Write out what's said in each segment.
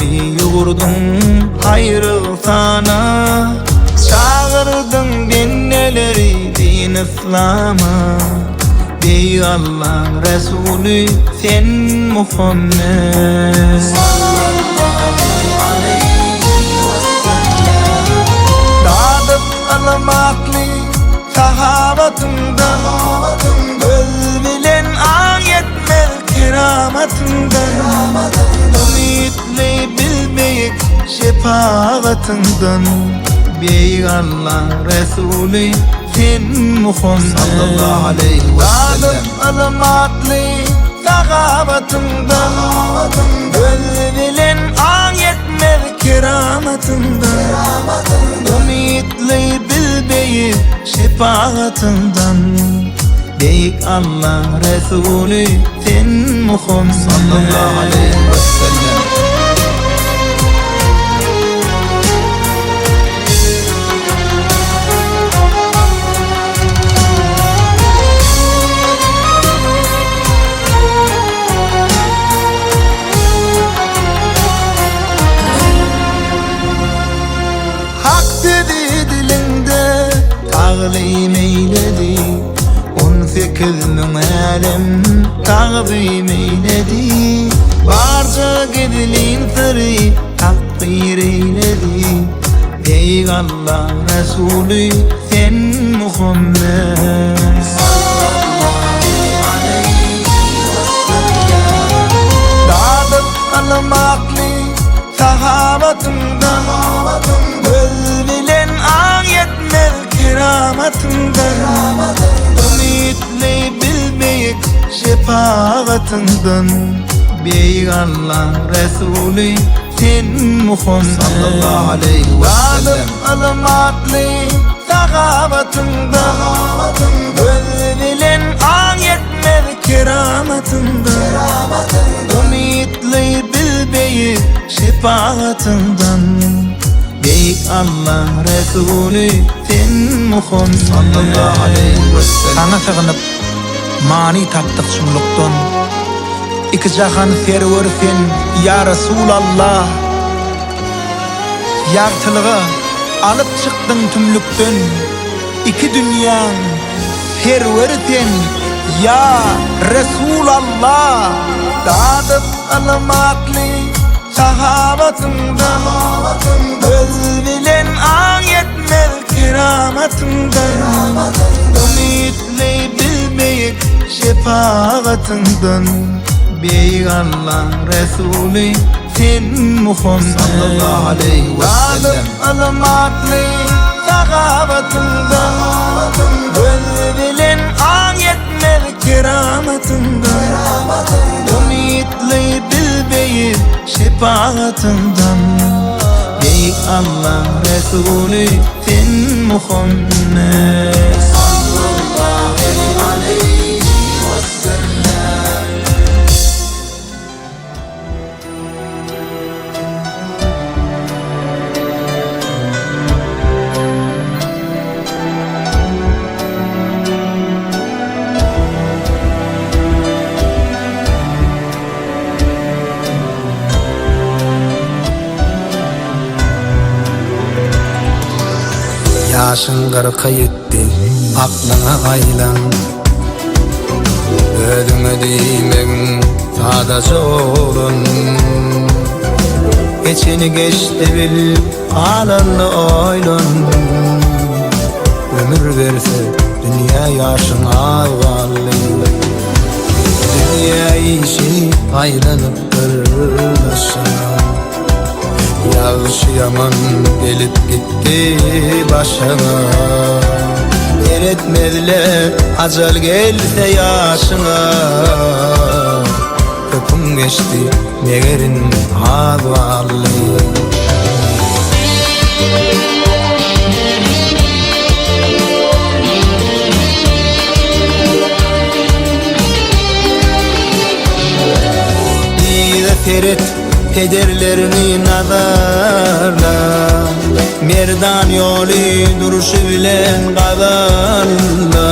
ellerimi yugurdum hayrı sana. Çağırdın benneleri din İslam'a. Ey Allah Resulü sen Muhammed. Dadıp alamaklı sahabatından, göz bilen ayetler keramatından, ümitli bilmeyik şefaatından. Ey Allah Resulü sen Muhammed sallallahu aleyhi ve sellem. Alamatlı sahabatından, göz bilen ayetler keramatından, ümitli bilmeyip şefaatından. Deyik Allah Resulü sen Muhammed sallallahu aleyhi ve sellem. Tağlim eyledi 18 min alem tağzim eyledi. Barca gidilin sırrı takdir eyledi. Ey Allah Resulü sen Muhammed. Dadıp alamaklı sahabatından, göz bilen ayetler keramatından, ümitli bilmeyik şefaatından. Ey Allah Resulü sen Muhammed sallallahu aleyhi ve sellem. Alamatlı sahabatından, göz bilen ayetler keramatından, ümitli bilmeyik şefaatından. Ey Allah Resulü sen Muhammed sallallahu aleyhi ve sellem. Sana sığınıp mani taptık şunluktan, iki jahan server sen ya Resulallah. Yartılığı alıp çıktın tümlükten, iki dünyan server sen ya Resulallah. Dadıp alamaklı sahabatından, göz bilen ayetler keramatından, ümitli bilmeyik şefaatından. Ey Allah Resulü sen Muhammed sallallahu aleyhi ve sellem. Alamatlı sahabatından, göz bilen ayetler keramatından, ümitli bilmeyik şefaatından. Ey Allah Resulü sen Muhammed sallallahu aleyhi ve sellem. Yaşın 40'a yetti, aklına aylan. Ödüme değmegin sadece olun. Geçeni geçti bil, alanlı oylan. Ömür verse dünya yaşın ağalı. Dünya işi aylanıptır başına. Yağışı yaman gelip gitti başına. Eretmediler acal gelse yaşına. Köpüm geçti meğerin havalı. Bir de teret kederlerini nazarla, merdan yolu duruşu bilen kadarla.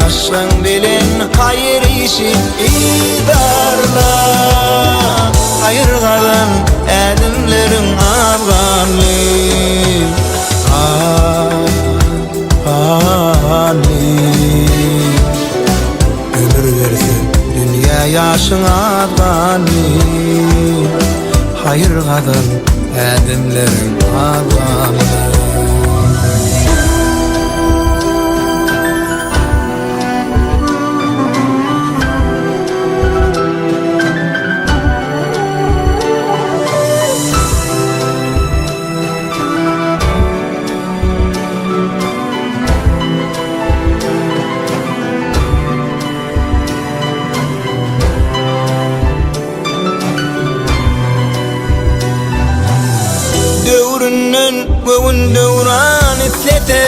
Aşkın bilen hayır işi idarla, hayır kadan yaşın azgani. Hayır kadın edimlerin azgani. Göğün döwran etlete,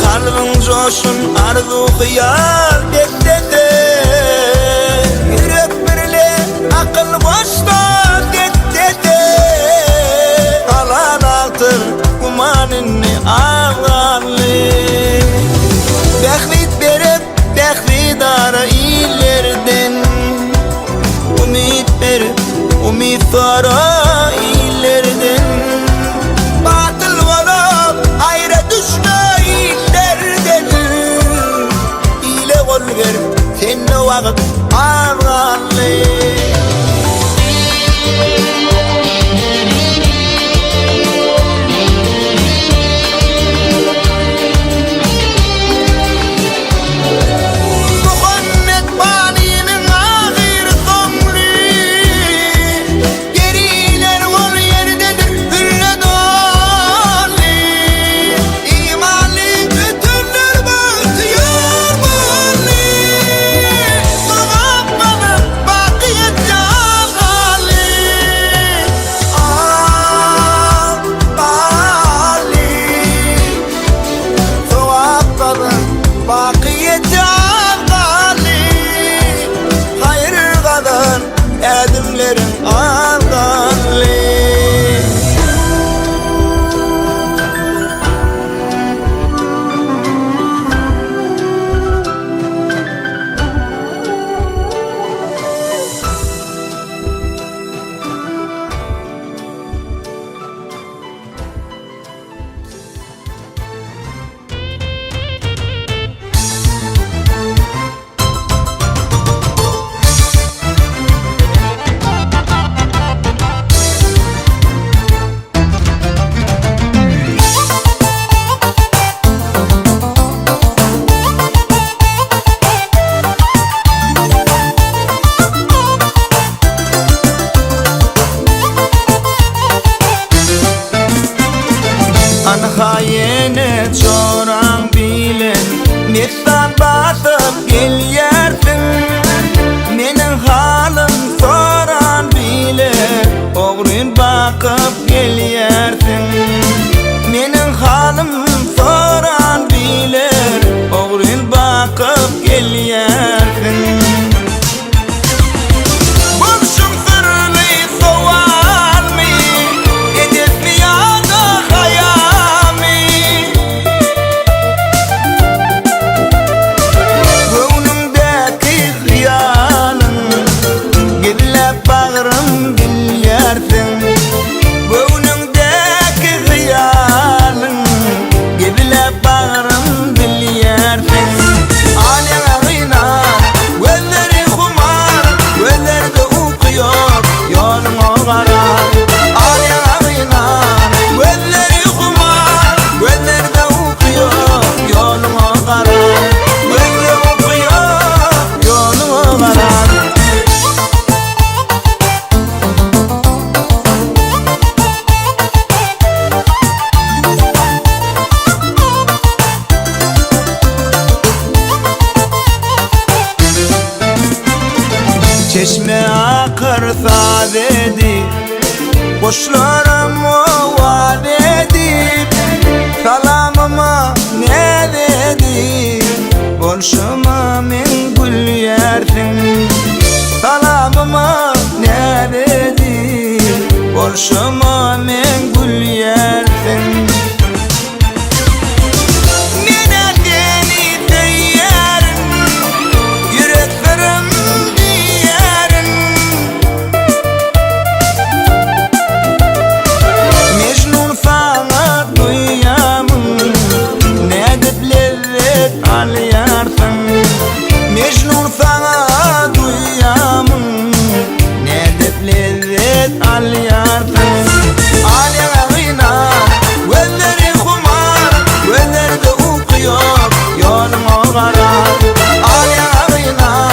kalbin joşun arzu hıyal detlete. Yürek birle akıl boşta detlete, alan altır kumanini ağlarlı. Behrit berip behridara ilerden, umit berip umitara ilerden. Batıl olup ayrı düşme illerden, ile ol verip senne vakit ağlarlı. Edimlerin ağlarlı. Hayenet çoran bilen Mestan basıp gel yersin. Menin halim soran bilen Oğrun bakıp gel yersin. Menin halim soran bilen Oğrun bakıp gel yersin. Çeşme akar sadedi, boşlarım o vadedi. Salamıma ne dedi, bolşuma min gül yersin. Salamıma ne dedi, bolşuma min gül yersin. Mecnun sana al yardım. Alya gıyna gözleri kumar, gözlerde uyku yok, yoluma karar. Alya gıyna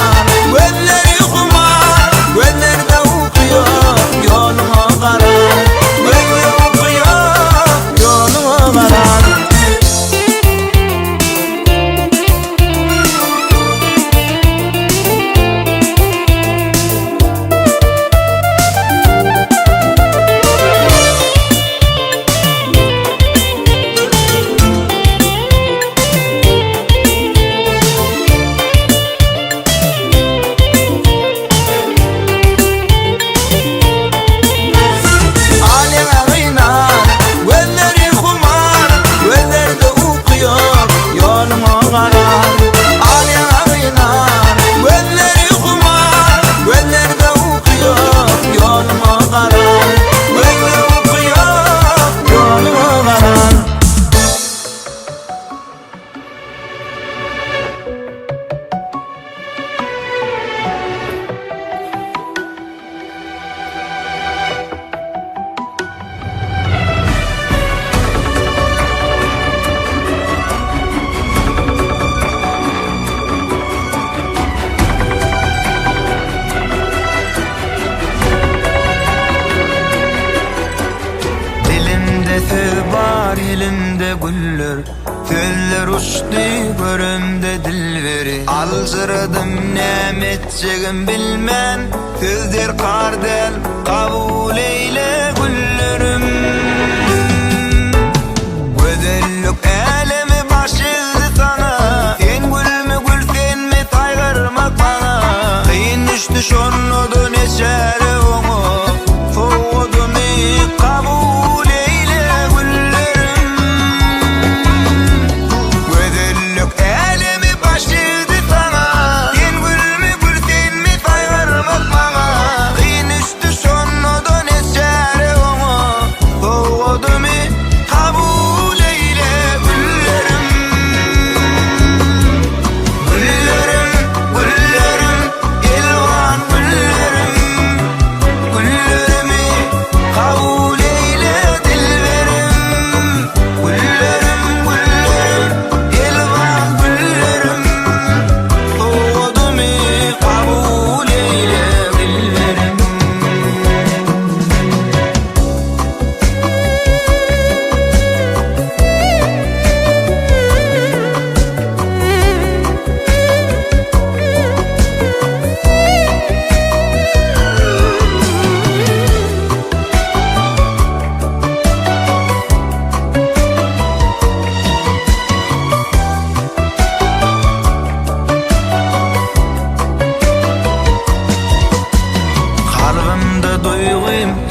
gözleri kumar, gözlerde uyku yok, yoluma karar. Gözlerde uyku yok, yoluma karar. Elimde güller, güller uçtu görümde dilveri. Alcıradım nemetçegim bilmen, sözler kardel kabul eyle güllerim. Gözellik elemi başıldı sana, sen gülme gül sen mi taygırmak bana. Kıyın düştü şonnodu neçere onu, soğudu mi kabul eyle güllerim.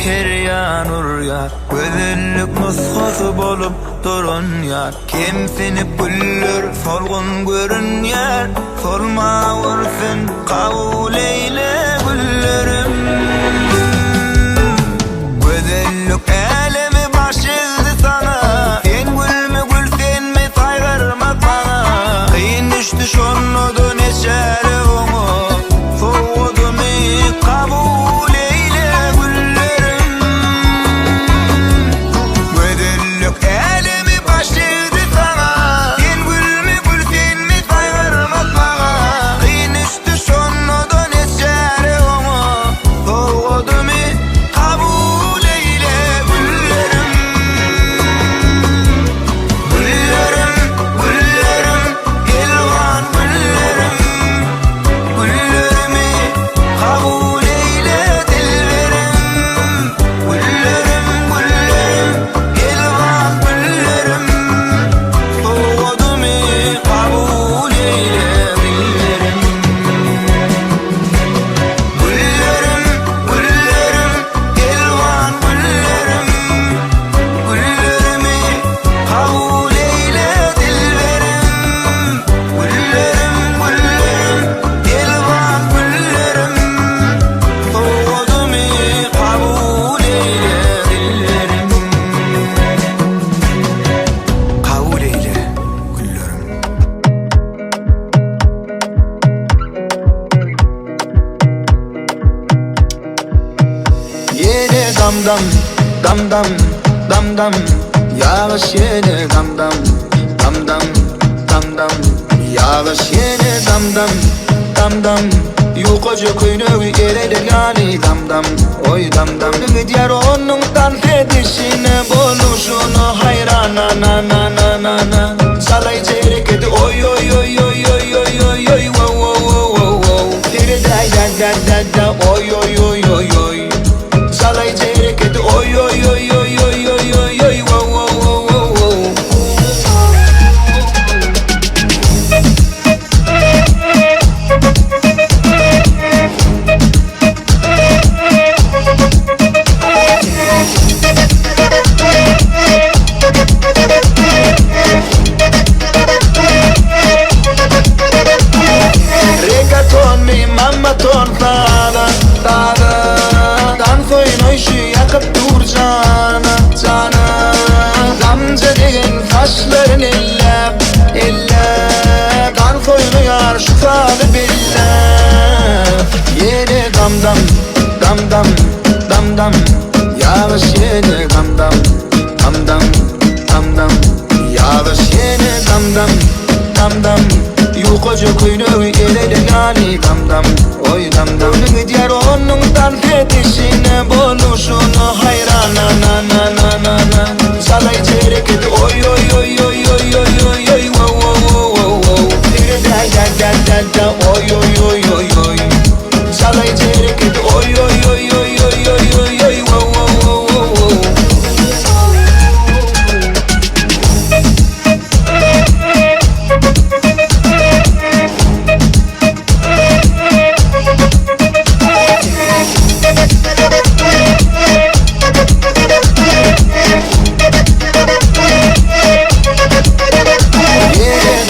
Peryan uryar, gözellik nusxası bolup durun yar. Kemsinip güller, solgun görün yar. Solma vursun, kabul eyle güllerim. Gözellik elemi başıldı sana, sen gülme gül sen mi taygırmak bana. Kıyın düştü şonnodu neçere onu, soğudu mi kabul eyle güllerim. Elimi başladı sana, sen gülme gül sen mi taygırmak bana. Kıyın üstü sonnodu neçere onu, dam dam dam dam dam yağış yine dam dam dam dam dam dam yağış yine dam dam dam dam yukoca kuyunu ereler yani dam dam oy dam dam Gidiyar onun tan hedişine buluşunu hayrana na na na na na salay çeyrek edi oy oy oy oy oy oy oy oy wow wow wow wow wow Diri da da da da da oy oy oy oy oy salay çeyrek edi oy oy oy oy oy oy oy oy wow wow wow wow wow Reggaeton mi mammaton tada tada Dan koyun o işi yakıp dur cana cana Gamze degen kaşların elle elle Dan koyunu yar şu tadı bille Yine dam dam dam dam dam dam Yağış yine dam dam dam dam dam dam Yağış yine dam dam dam dam Yukoca kuyunu ereler yani dam dam oy dam dam Gidiyar onun tan hedişine buluşunu hayrana na na na na na salay çeyrek edi oy oy oy oy oy oy oy oy wow wow wow wow wow Diri da da da da da oy oy oy oy oy salay çeyrek edi oy oy oy oy oy oy oy oy wow wow wow wow wow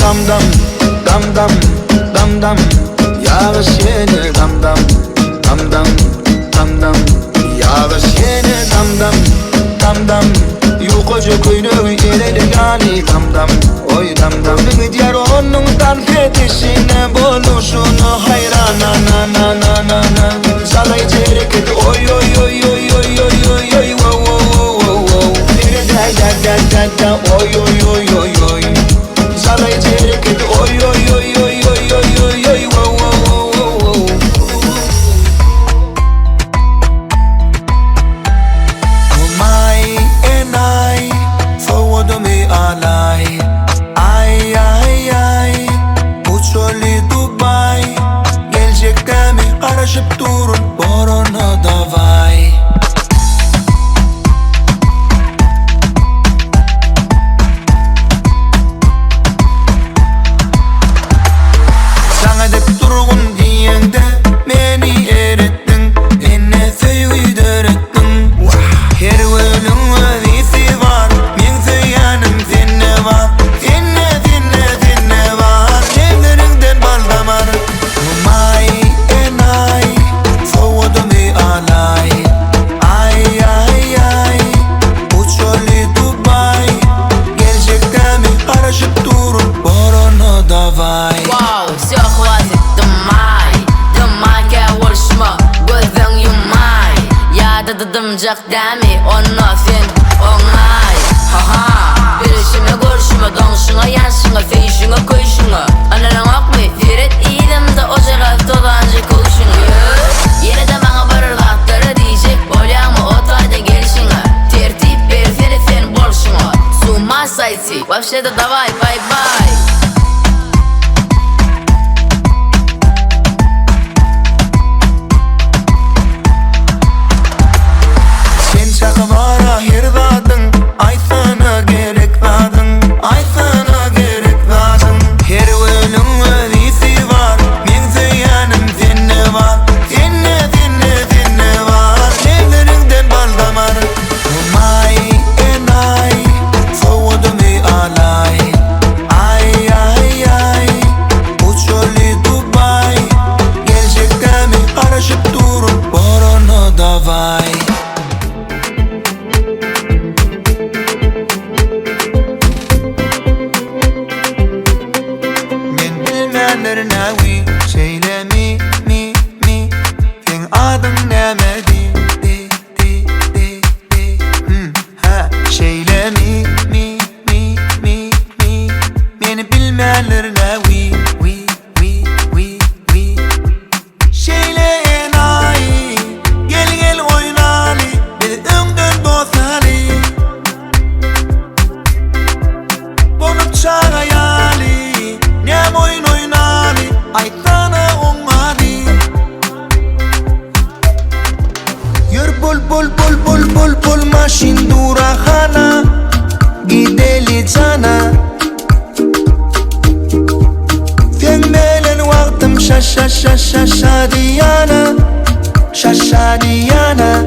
Dam dam dam dam dam dam yağış yine dam dam dam dam dam dam yağış yine dam dam dam dam yukoca kuyunu ereler yani dam dam oy dam dam Gidiyar onun tan hedişine buluşunu hayrana na na na na na salay çeyrek edi oy oy oy oy oy oy oy oy wow wow wow wow wow Diri da da da da da oy oy oy oy oy salay çeyrek edi oy oy oy oy oy oy oy oy wow wow wow wow wow Umay enay forward me alay ay ay ay uçoli Dubai gelecek mi araşıp durun borona davay Sana dep durgun diyende beni erettin Beni söyler ettin Her ölüm vazisi var Men söylenim senne var Senne senne senne var Evlerinden bal damar Umay enay Soğudu mi alay Ay ay ay Uçoli Dubai Gelecekte mi araşıp durun Boronu davay Wow, все хватит, Дымай өлшімі Өзің юмай Ядыдыдым жақ дәми Оны сен оңай Ха-ха Бірішімі көршімі Доңшыңы, яншыңы, фейшіңі, көйшіңі Анырың оқмай Ферет иілімді Ожаға тоғанжы көшіңі Ені де маңа барыр қақтыры дейшек Ойлаңмы отайда келшіңі Тертип бер сен болшыңы С ума сойти Вообще-то давай, бай-бай Çakıvara her dadın Ay sana gerek dadın Ay sana gerek dadın Her ölüm vazisi var Men söylenim senne var Senne senne senne var Evlerinden bal damar Umay enay Soğudu mi alay Ay bul maşin durahana gideli cana Fengmelen vaktim şaşadiyana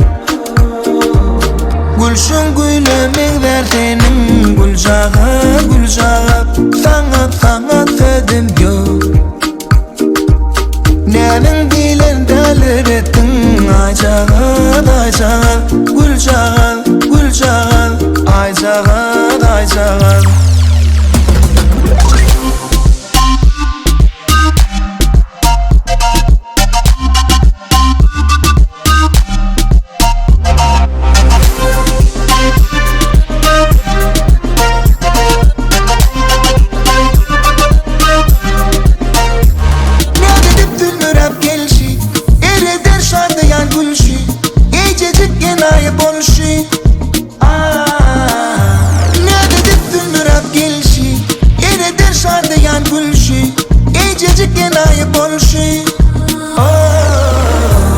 Gülşün gülümün verdiğinin gülcağı Sana fedim yok Nemin dilen dalir ettin Aycağı Gülcağı Aycağı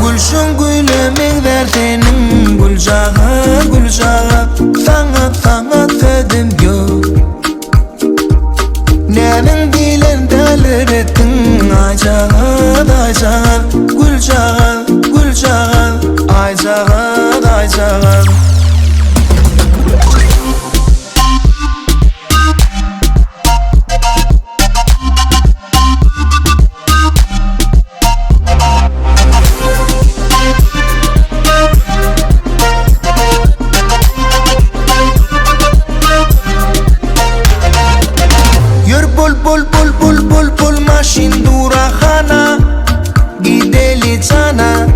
Gülşün gülümün verdiğinin gülcağı Sana fedim yok Nemin dilen dalir ettin Aycağı Gülcağı Aycağı Bul maşin durahana gideli cana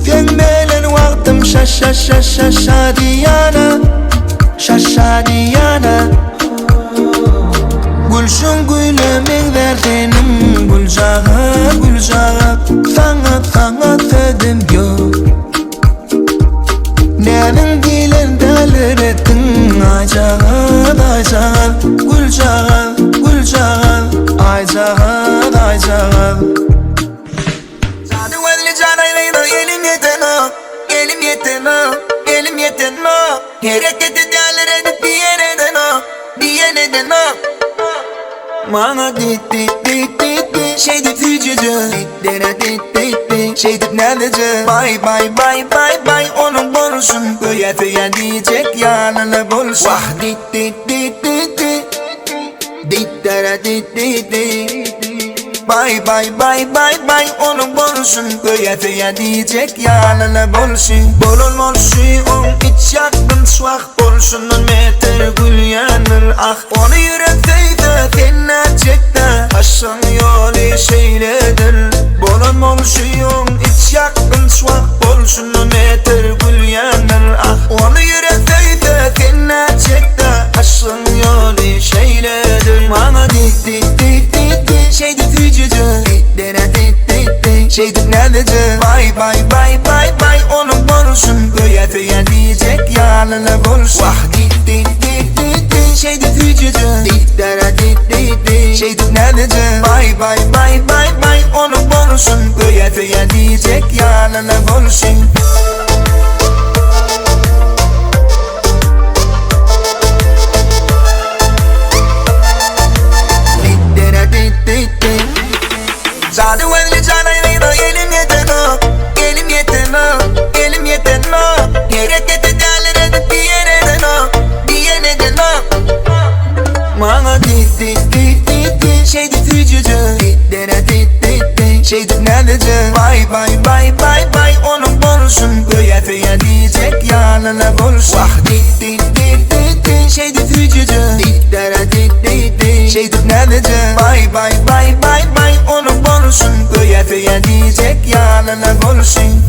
Fengmelen vaktim şaşadiyana Gülşün gülümün verdiğinin gülcağı Sana fedim yok Nemin dilen dalir ettin Aycağı Gülcağı Aycağı Zaten velli canaylaydı elim yeten o Hareket ederler edip diyen o Bana dit Şeydi fücücü Şeydip neredece Bay onun bulsun Föye diyecek yanına bulsun Vah dit Dittara Bay onun bulsun Föye diyecek yanına bulsun Bulunmuşu on iç yakın suak Bulsunun meter gül yanır ah Onu yürek feyde fennacekte Aşan yolu şeyledir Bulunmuşu on iç yakın suak Bulsunun meter gül yanır ah Onu yürek feyde fennacekte Aşan yolu şeyledir Bana dit Şeydi fücücü Şeydi neredece Bay onun bulsun Föye diyecek yanına bulsun Vah dit Şeydi fücücü Şeydi neredece Bay onun bulsun Föye diyecek yanına bulsun Zaten velli canaylaydı elim yeten o Hareket ederler edip diyen o Bana dit Şeydi fücücü Şeydi neredece Bay onun bulsun Föye diyecek yanına bulsun Vah dit Şeydi fücücü Şeydi neredece Bay onun bulsun Föye diyecek yanına bulsun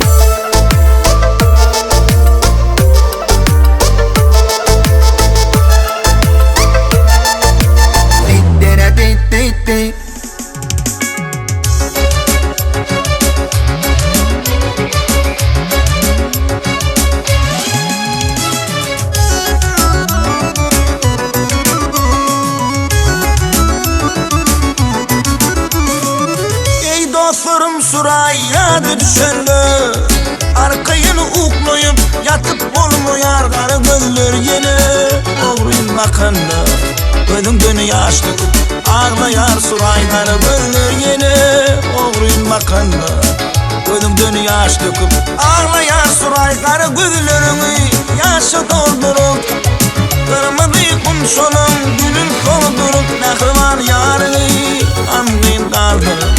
Surayya düşenler bakanda gözüm dönü yaş döküp ağlayar suraylar gözler yine oğruyun bakanda gözüm dönü yaş döküp ağlayar suraylar gözlerini yaşı doldurup kırmızı kumşolum gülün soldurup nehrivan yarını amgın kaldırıp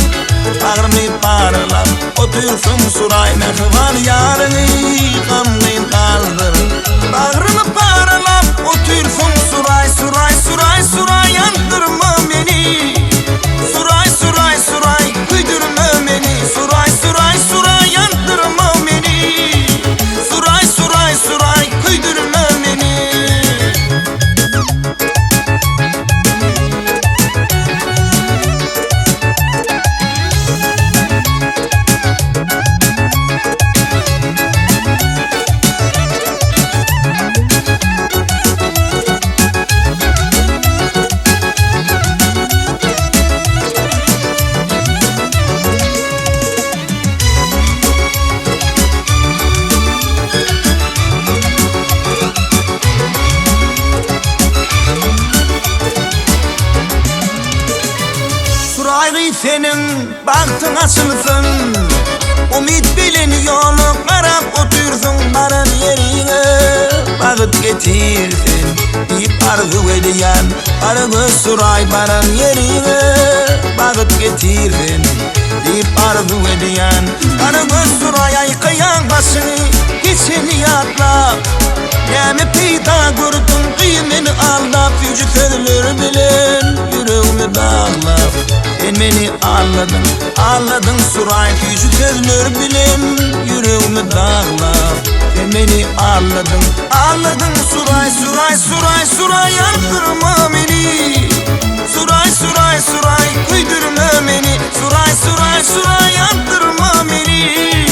bağrımı paralap otursun suray nehrivan yarını amgın kaldırıp bağrımı paralap otursun suray suray suray suray yandırma beni suray suray suray kıydırma beni suray suray suray yandırma beni suray suray suray kıydırma beni. Suraylı senin baktın açılsın umid bilin yolu karab otursun baran yerine bağıt getirsin deyip arzu ediyen arı suray baran yerine bağıt getirsin deyip arzu ediyen arı suray aykıyan başını geçini yatlap nemi peyda gördün kıymeni aldap yücü sözler bilen yüreğimi dağlap sen beni anladın, anladın suray yücü sözler bilen yüreğimi dağlap sen beni anladın, anladın suray suray suray suray yandırma beni suray suray suray kıydırma beni suray suray suray yandırma beni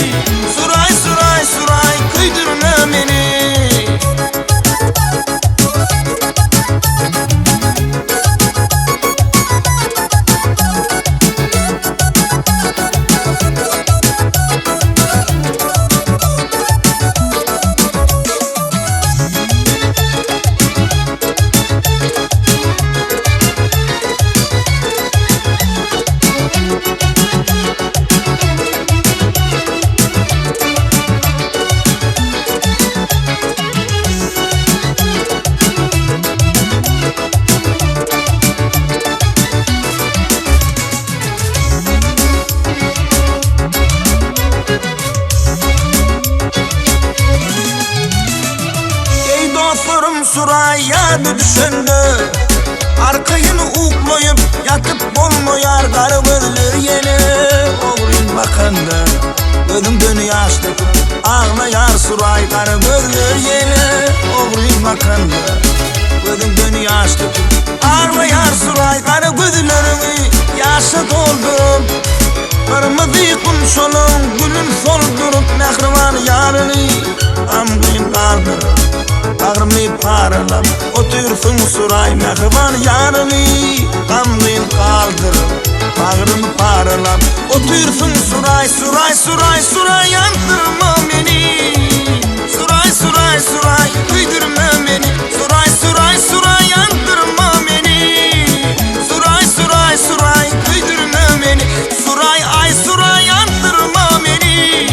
suray suray suray kıydırma beni. Suray yadı düşündü arkayını uklayıp yatıp olmayar karı gözler yine oğlun bakanda gözüm dönü yaş döküp ağlayar suray karı gözler yine oğlun bakanda gözüm dönü yaş döküp ağlayar suray karı gözlerini yaşı doldurup kırmızı kumşolun gülün soldurup nehrivan yarını amgın kaldırıp bağrımı paralap otursun suray nehrivan yarını amgın kaldırıp bağrımı paralap otursun suray suray suray suray yandırma beni suray suray suray kıydırma beni suray suray suray yandırma beni suray suray suray kıydırma beni suray ay suray yandırma beni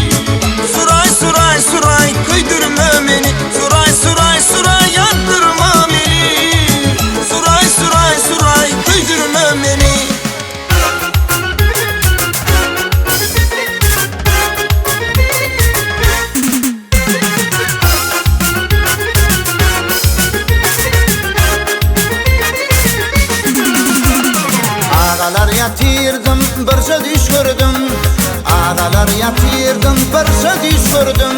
suray suray suray kıydırma beni suray suray suray yandırma beni suray suray suray kıydırma beni. Ağalar yatırdım bir söz gördüm Ağalar yatırdım bir söz gördüm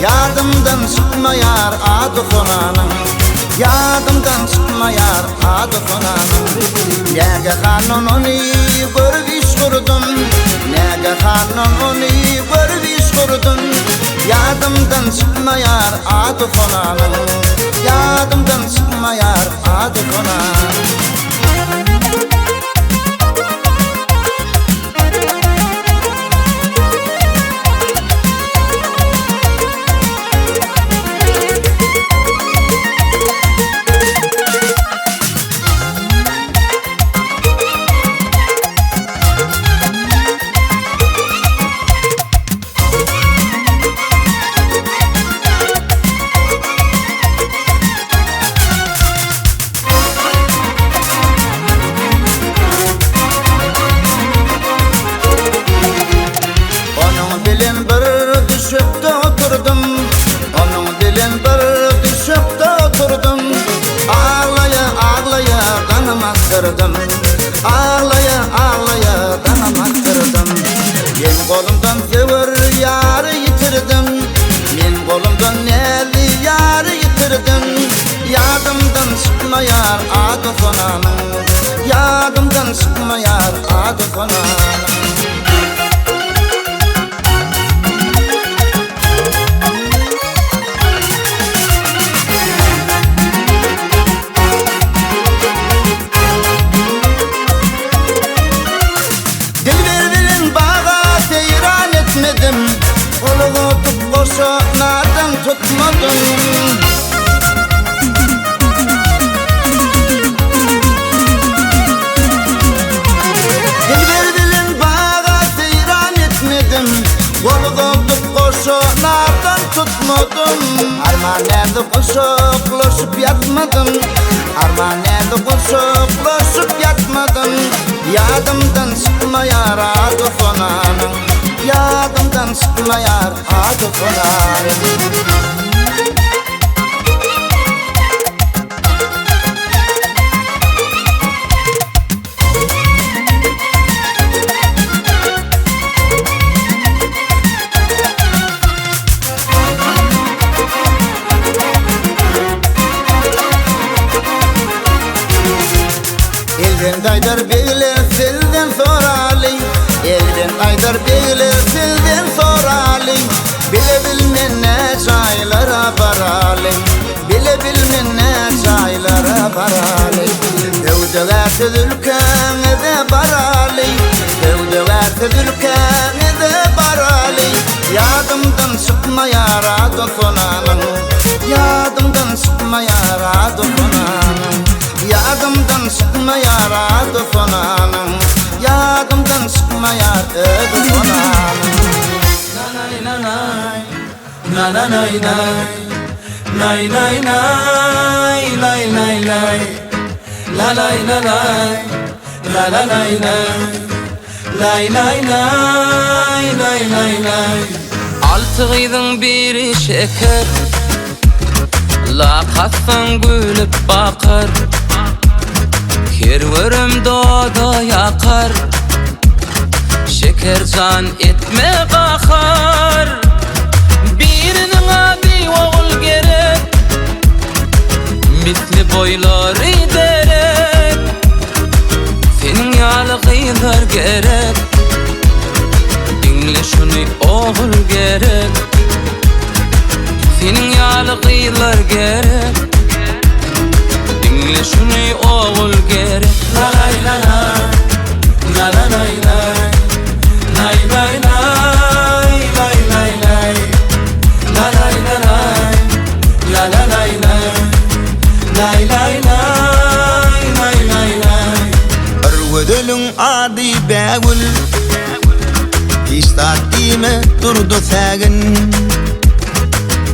Yadımdan çıkmayar adı konanın Yadımdan çıkmayar adı konanın Nege hanım onu görüş kurdum Nege hanım onu görüş kurdum Yadımdan çıkmayar adı konanın Yadımdan çıkmayar adı konanın. attırdım. Ağlaya ağlaya danam attırdım. Men kolumdan sever yarı yitirdim. Men kolumdan neli yarı yitirdim. Yadımdan çıkmayar adı konanın. Yadımdan çıkmayar adı konanın. Oluğutup koşu nardan tutmadım. Dilber bilen bağa seyran etmedim. Oluğutup koşu nardan tutmadım. Arman nerede koşuklaşıp yatmadım. Arman nerede koşuklaşıp yatmadım. Yadımdan çıkmayar adı konanın. Yadımdan çıkmayar adı konanın. Elden aydar beyle selden sorali. Elden aydar beyle selden sorali. Bile bilmen ne çaylara barali. Bile bilmen ne çaylara barali. Devdeler tüdülkene de barali. Devdeler tüdülkene de barali. Yadımdan çıkmayar adı konanın. Yadımdan çıkmayar adı konanın. Yadımdan çıkmayar adı konanın. Yadımdan çıkmayar adı konanın. Nanay nanay, nanay nay, nay nay nay, nay nay nay, la lay la lay, la la lay lay, lay lay lay, lay lay lay. Altı gıydın biri şeker, laqasın gülüp bakar. Kerverim doğada yakar, şeker can etme kakar. Birinin adı oğul gerek, misli boyları derek. Senin yalıqıylar gerek, dinle şunu oğul gerek. Senin yalıqıylar gerek, dinle şunu oğul gerek. La lay la lay, la la lay lay, lay lay lay, lay lay lay, la lay la lay, la la lay lay, lay lay lay, lay lay lay. Arvedölün adı Begül. İstatime durdu sägin.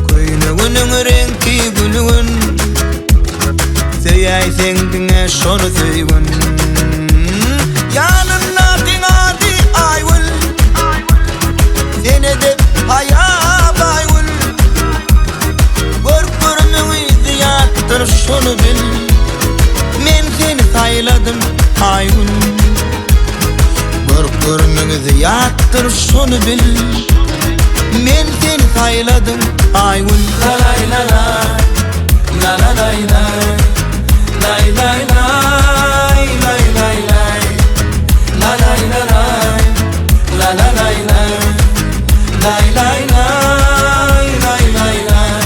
Köynüğünün renki gülüğün. Seyay sendine şonu söygün. Yanına dinadi aygül. Seni de haya baygül. Görkürümün ziyattır şonu bil. Men seni sayladım aygül. Görkürümün ziyattır şonu bil. Men seni sayladım aygül. La lay la lay, la la lay lay, lay lay lay, lay lay lay, la lay la lay, la la lay lay, lay lay lay, lay lay lay.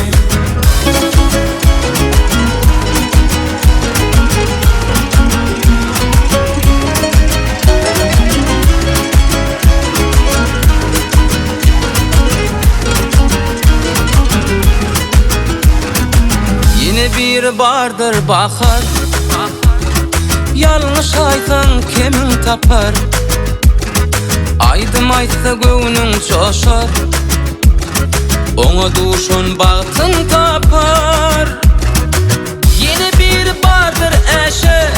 Yine bir bardır bakar, yanlış aysan kemin tapar. Aydım aysa göğünün çoşar, ona duşun baktın tapar. Yine bir bardır eşe,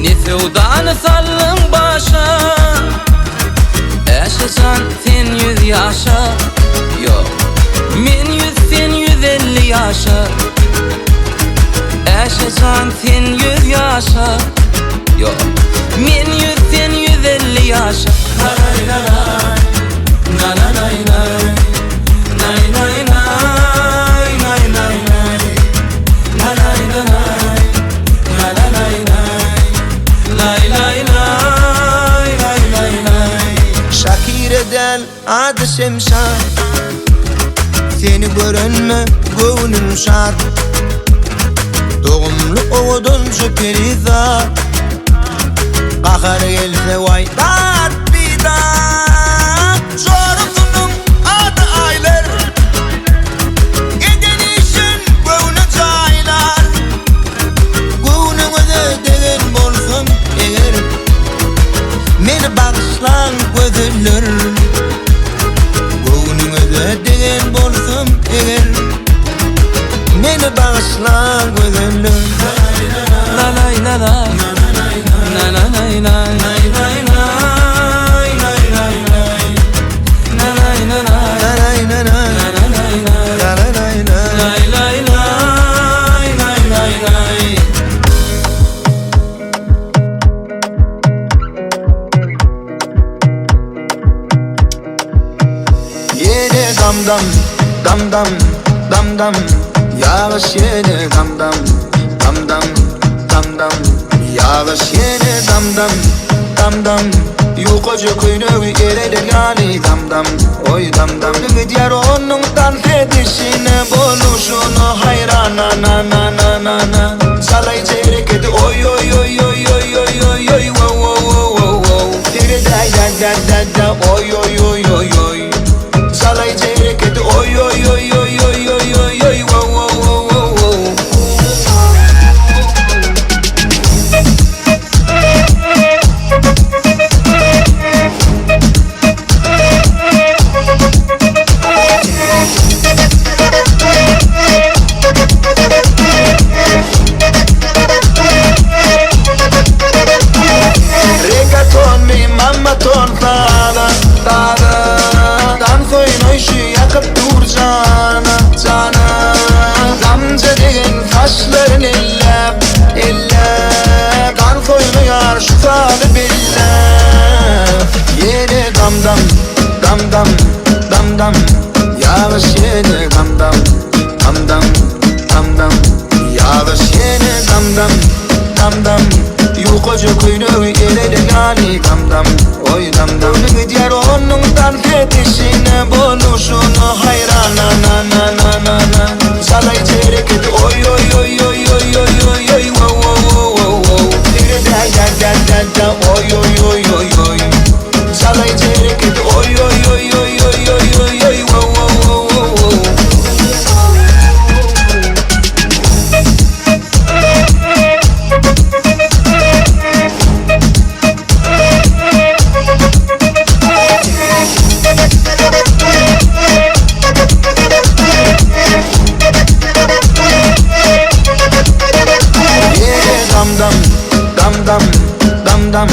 ne sevdanı sallın başa. Eşe can sen 100 yaşa, yok men 100 sen 150 yaşa. Eşe can sen 100 yaşa, Yo, men 100 sen 150 yaşa. Lay lay lay, lay lay lay lay, lay lay lay, lay lay lay, lay lay lay, lay lay lay, lay lay lay, lay lay lay. Şakire'den adı Şemşar, seni görenme gönlüm şart. Doğumlu oğuduncu perizat, kahar gelse vay dert bidat. Çorumsunun adı Aylar, giden işin gönlü çaylar. Gönlüne degen bolsun eğer, meni bağışlan gözler. Gönlüne degen bolsun eğer, meni bağışlan gözler. La la la la, la la la la, la la la, la la la, la la la, La lay la la, la lay lay la. lay lay lay, lay lay lay. Yine dam dam, dam dam, dam dam. Yağış yine dam dam, dam dam, dam dam. Yağış yine dam dam, dam dam. Yukoca kuyruğu yerede yani dam dam, oy dam dam. Gidiyor onun dans edişine, buluşunu hayrana na na na na na. Salay çeyrek edi oy oy oy oy oy oy oy oy wow wow wow wow wow. Diri da da da da da oy oy oy oy oy. Salay çeyrek edi oy oy oy oy oy oy oy oy wow wow wow wow wow. Reggaeton mi mamma ton sana sana. Dans oyun işi yakıp dur cana cana. Gamze degen saçların elle elle. Dans oyunu yar şu salı bille. Yine dam dam dam dam dam dam. Yağış yine dam dam dam dam dam dam. Yağış yine dam dam dam dam. Yukoca kuyruğu yerede yani dam dam, oy dam dam. Gidiyor onun dans edişine, buluşunu hayrana na na na na na. Salay çeyrek edi oy oy oy oy oy oy oy oy wow wow wow wow wow. Diri da da da da da oy oy oy oy oy. Salay çeyrek edi oy oy oy oy oy oy oy oy wow wow wow wow wow. Dam dam dam dam dam.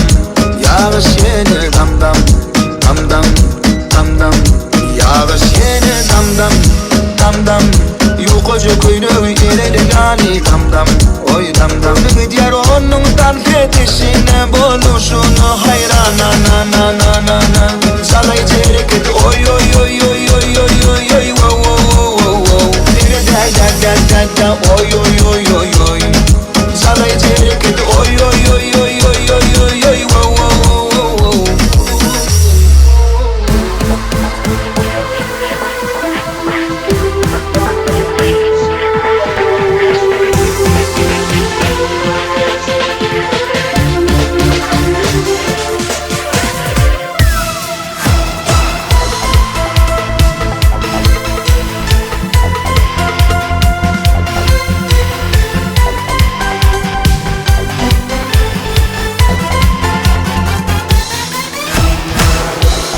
Yağış yine dam dam dam dam dam dam. Yağış yine dam dam dam dam. Yukoca kuyruğu yerede yani dam dam, oy dam dam. Gidiyor onun dans edişine, buluşunu hayrana na na na na na. Salay çeyrek edi oy oy oy oy oy oy oy oy wow wow wow wow wow. Diri da da da da da oy oy oy oy oy. Salay çeyrek edi oy oy oy oy oy oy oy oy wow wow wow wow wow.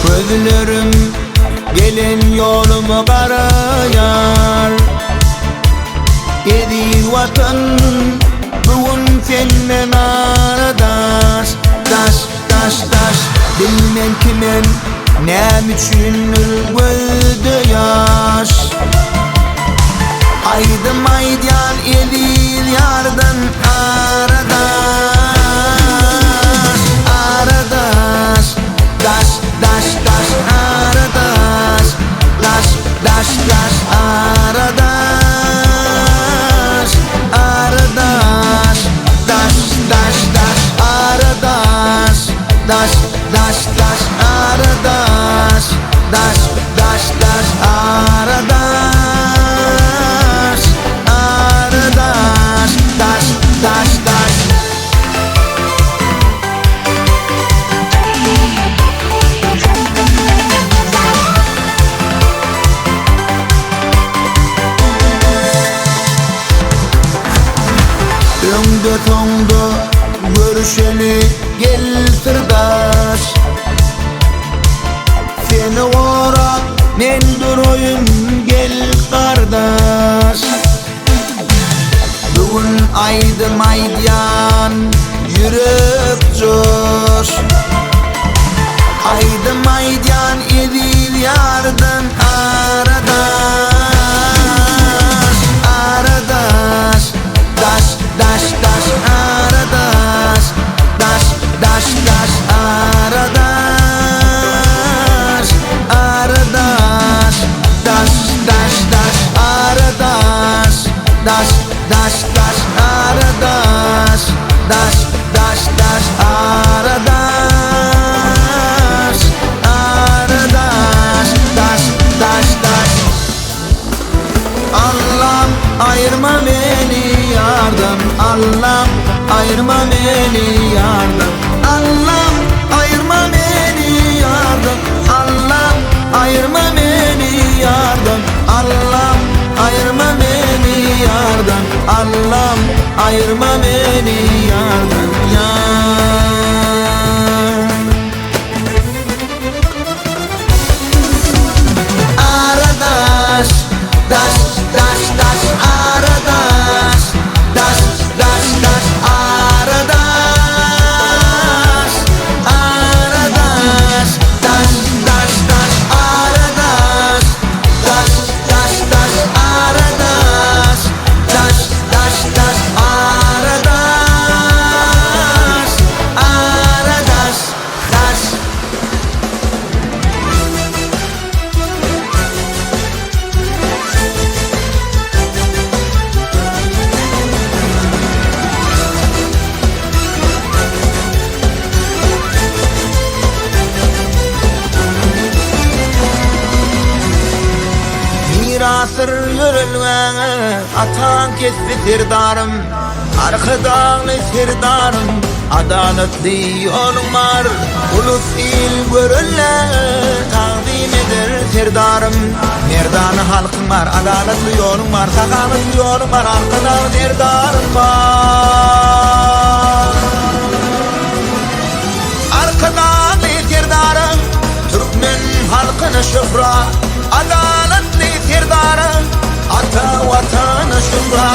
Gözlerim gelin yolumu karayar. Edi vatan bugün seninle aradaş. Taş taş taş bilmem kimin nem için gözde yaş. Aydım aydan edil yardan aradan. daş aradaş aradaş daş daş daş aradaş daş daş daş aradaş daş daş daş aradaş aradaş daş daş daş. Öňde toňda görüşeli gel sırdaş, seni gorap men duroyum gel kardaş. Bugün aydy maýdan yürek joş, aydy maýdan edip yardan aradaş aradaş daş daş daş aradaş daş daş daş aradaş aradaş daş daş daş aradaş daş daş daş aradaş daş daş daş aradaş aradaş daş daş daş. Allah'ım ayırma beni yardan, Allah'ım ayırma beni yardan, Allah'ım ayırma beni yardan, Allah'ım ayırma beni yardan, Allah'ım ayırma beni yardan, Allah'ım ayırma beni yardan yar. Aradaş daş daş daş aradaş daş daş daş aradaş aradaş daş daş daş aradaş daş daş daş aradaş daş daş daş aradaş aradaş daş. Bir asır yürülmene atan kesbi sirdarım, arkadağlı sirdarım, adaletli yolum var. Ulus il görülle takdim eder sirdarım. Merdanı halkım var, adaletli yolum var, sakaletli yolum var, arkadağlı sirdarım var. Arkadağlı sirdarım, Türkmen halkına şüfra, adaletli sirdarım, ata vatanı şüfra.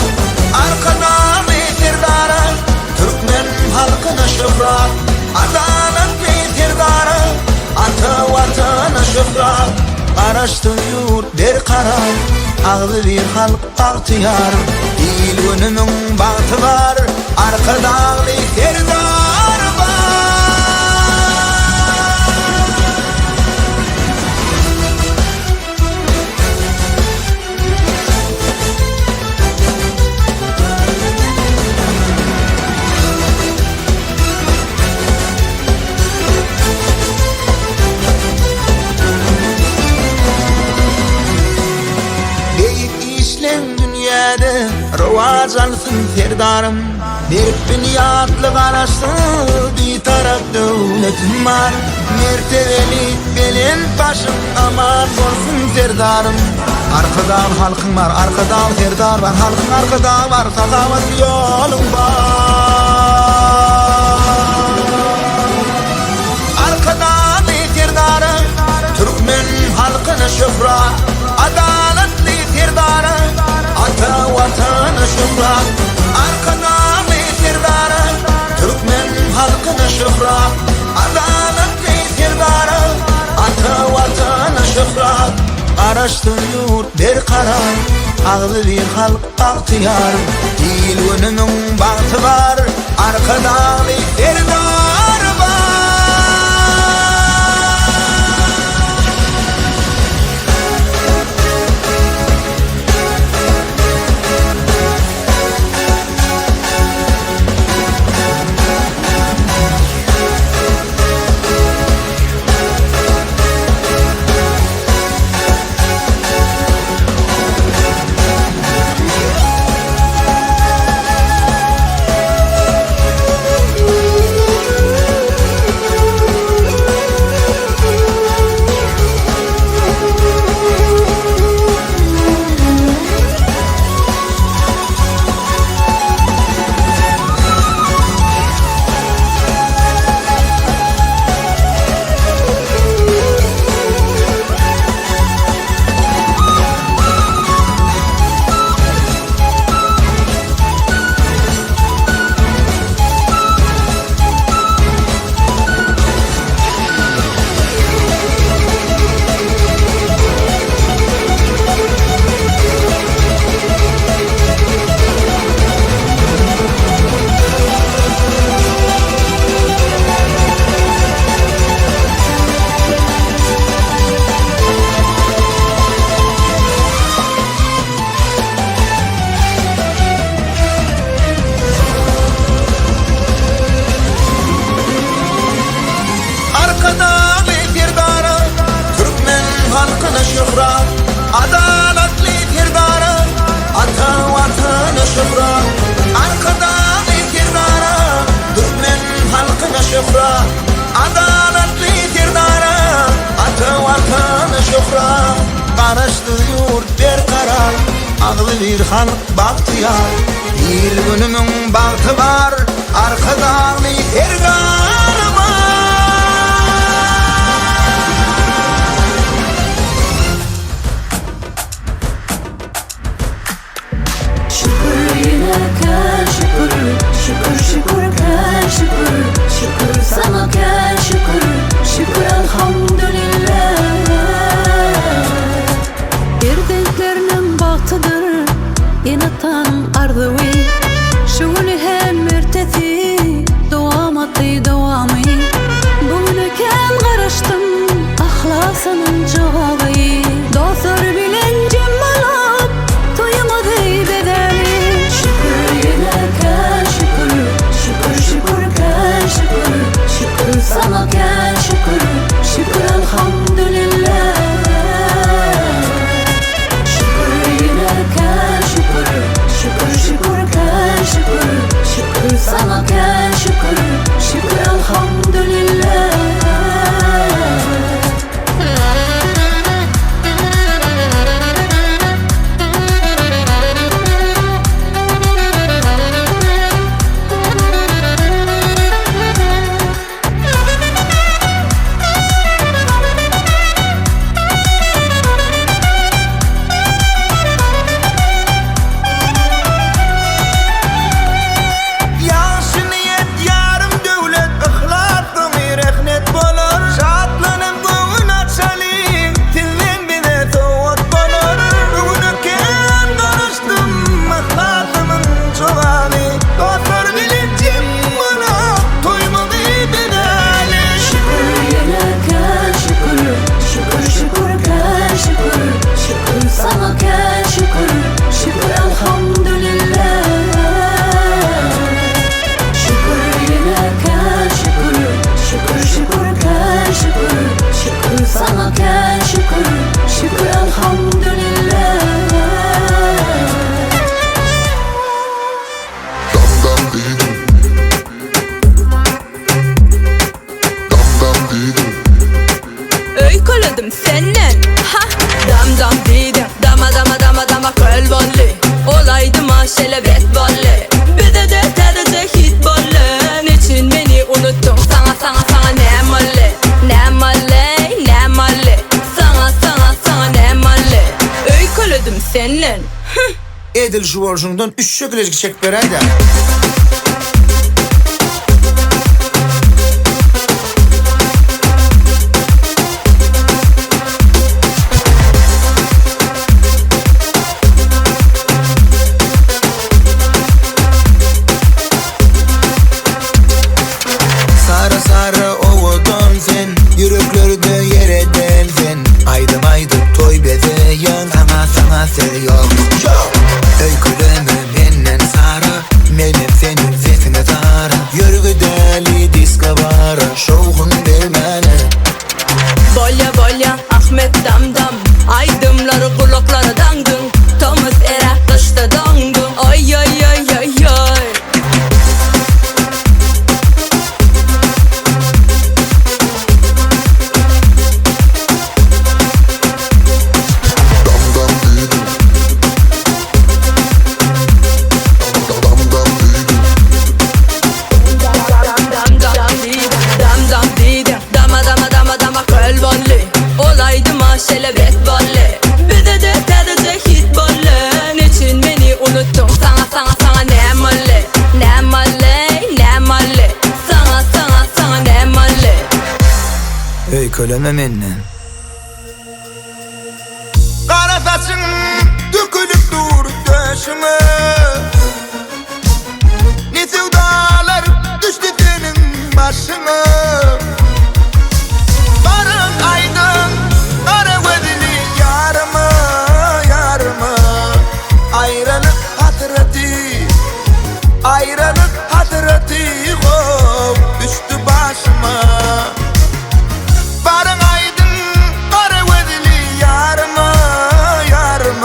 Arkadağlı sirdarım, Türkmen halkına şüfra, adaletli sirdarım, ata vatanı şüfra. Araştırıyor bir karar, ağlı bir halk bahtiyar, değil önümün bahtı var, arkadağlı sirdarım var. Rivaz alsın serdarım, bir bünyatlı karası, bir taraf devletim var. Mertebeli belin başım aman olsun serdarım. Arkadağın halkın var, arkadağın serdar var, halkın arkadağı var, sakavat yolun var. Arkadağın serdarım, Türkmen halkına şüfra, adaletli serdarım, ata vatanı şüfra. Arkadağlı sirdarı, Türkmen halkına şüfra, adaletli sirdarı, ata vatanı şüfra. Araştırıyor bir karar, ağlı bir halk bahtiyar, değil önümün bahtı var, arkadağlı sirdarı var. şuhra Adaletli tirdara Atı vatanı şuhra Karıştı yurt bir karar Ağlı bir halk bahtiyar Bir günümün bahtı var Arkadan bir ergar var Şükür yine gel şükür Şükür şükür gel şükür Şükür sana gel şükür Şükür elhamdülillah Erdeklerinin baktıdır İnatan ardıvi Şugunu hem mürtesi Doğamatı doğamı Bugünü ken karıştım Ahlasının cevabı Dostlar bilen cemmalap Toyamadı bedeli Şükür yine gel şükür Şükür şükür gel şükür Şükür sana gel şükür Şükür elhamdülillah Şükür yine gel şükür Şükür şükür gel şükür Şükür sana gel şükür Şükür elhamdülillah Yaşı niyet yarım devlet ıhlatım irehnet bolur Şatlanın boğun açali Tillen bine soğut bolur Bugünü ken karıştım ıhlatımın çoğali Dostlar bilincim bana Toymadı bedeli Şükür yine gel şükür Şükür şükür gel şükür Şükür sana gel şükür Şükür elhamdülillah Şükür yine gel şükür Şükür şükür gel şükür Şükür sana gel şükür Şükür elhamdülillah Dam dam didim Dam dam didim Öyküledim senden ha dam dam dedim dama dama dama dama köl bolli olaydı maşele bet bolli bir de tedece hit bolli niçin beni unuttun sana sana sana ne malle ne malle ne malle sana sana sana ne malle öyküledim senden Edil şu borcundan 3 şekilde çek berayda Sarı sarı ovadan sen Yüreklerde yere delsen Aydım aydım toy bezeyen Sana sana seviyorum Öyküleme menden sarı Menem senin sesine sarı Yürgü deli diska bara Şoğun bilmene bolya bolya Ahmet dam dam aydımları kulakları dangdın Thomas erak kışta dangdın ay ay ay ay ay Dam dam didim Dam dam didim dam dam dedim dama dama dama dama köl bolli olaydı maşele bet bolli bir de tedece hit bolli niçin beni unuttun sana sana sana ne malle ne malle ne malle sana sana sana ne malle Öyküleme menden Kara saçın dökülüp dur döşüme Ne sevdalar düştü senin başına Karın aydın, kara gözlü yarıma, yarıma Ayrılık hatırati hop düştü başıma Barın aydın, kara gözlü yarıma, yarıma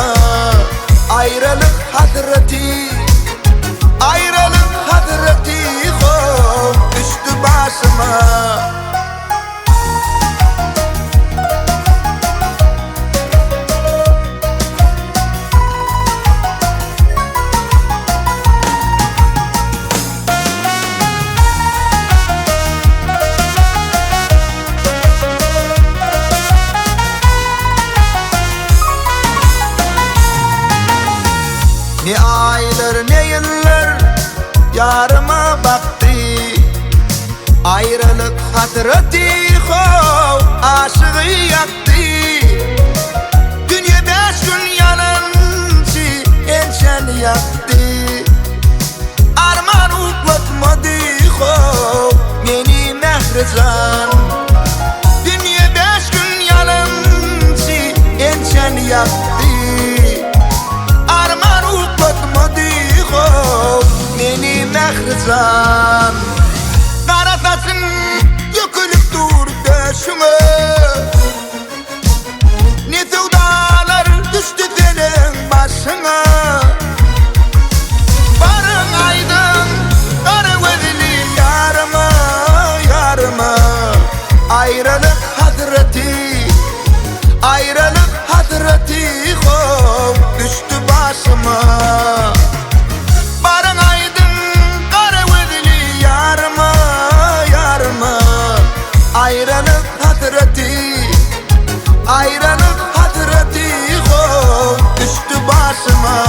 Ne aylar ne yıllar yarıma baktı. Ayrılık hatırati hov aşığı yaktı. Dünya 5 gün yalınçı enşen yaktı. Arman uklatmadı hov meni mehrizan. Dünya 5 gün yalınçı enşen yaktı. Arman uklatmadı hov meni mehrizan. Karatasın yükülüp dur döşüme. Ne sevdalar düştü senin başına. Barın aydın kara gözlü yarıma yarıma. Ayrılık hasreti, ayrılık hasreti hov düştü başıma. Barın aydın kara gözlü yarıma yarıma. Ayrılık hasreti, ayrılık hasreti hov düştü başıma.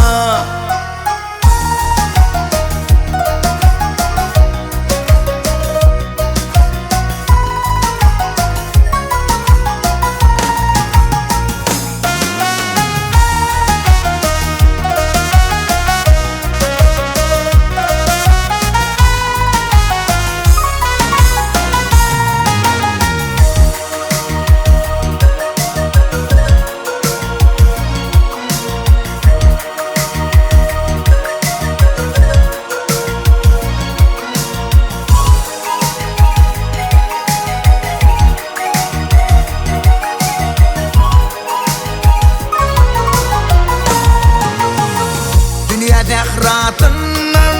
Dünya zehratından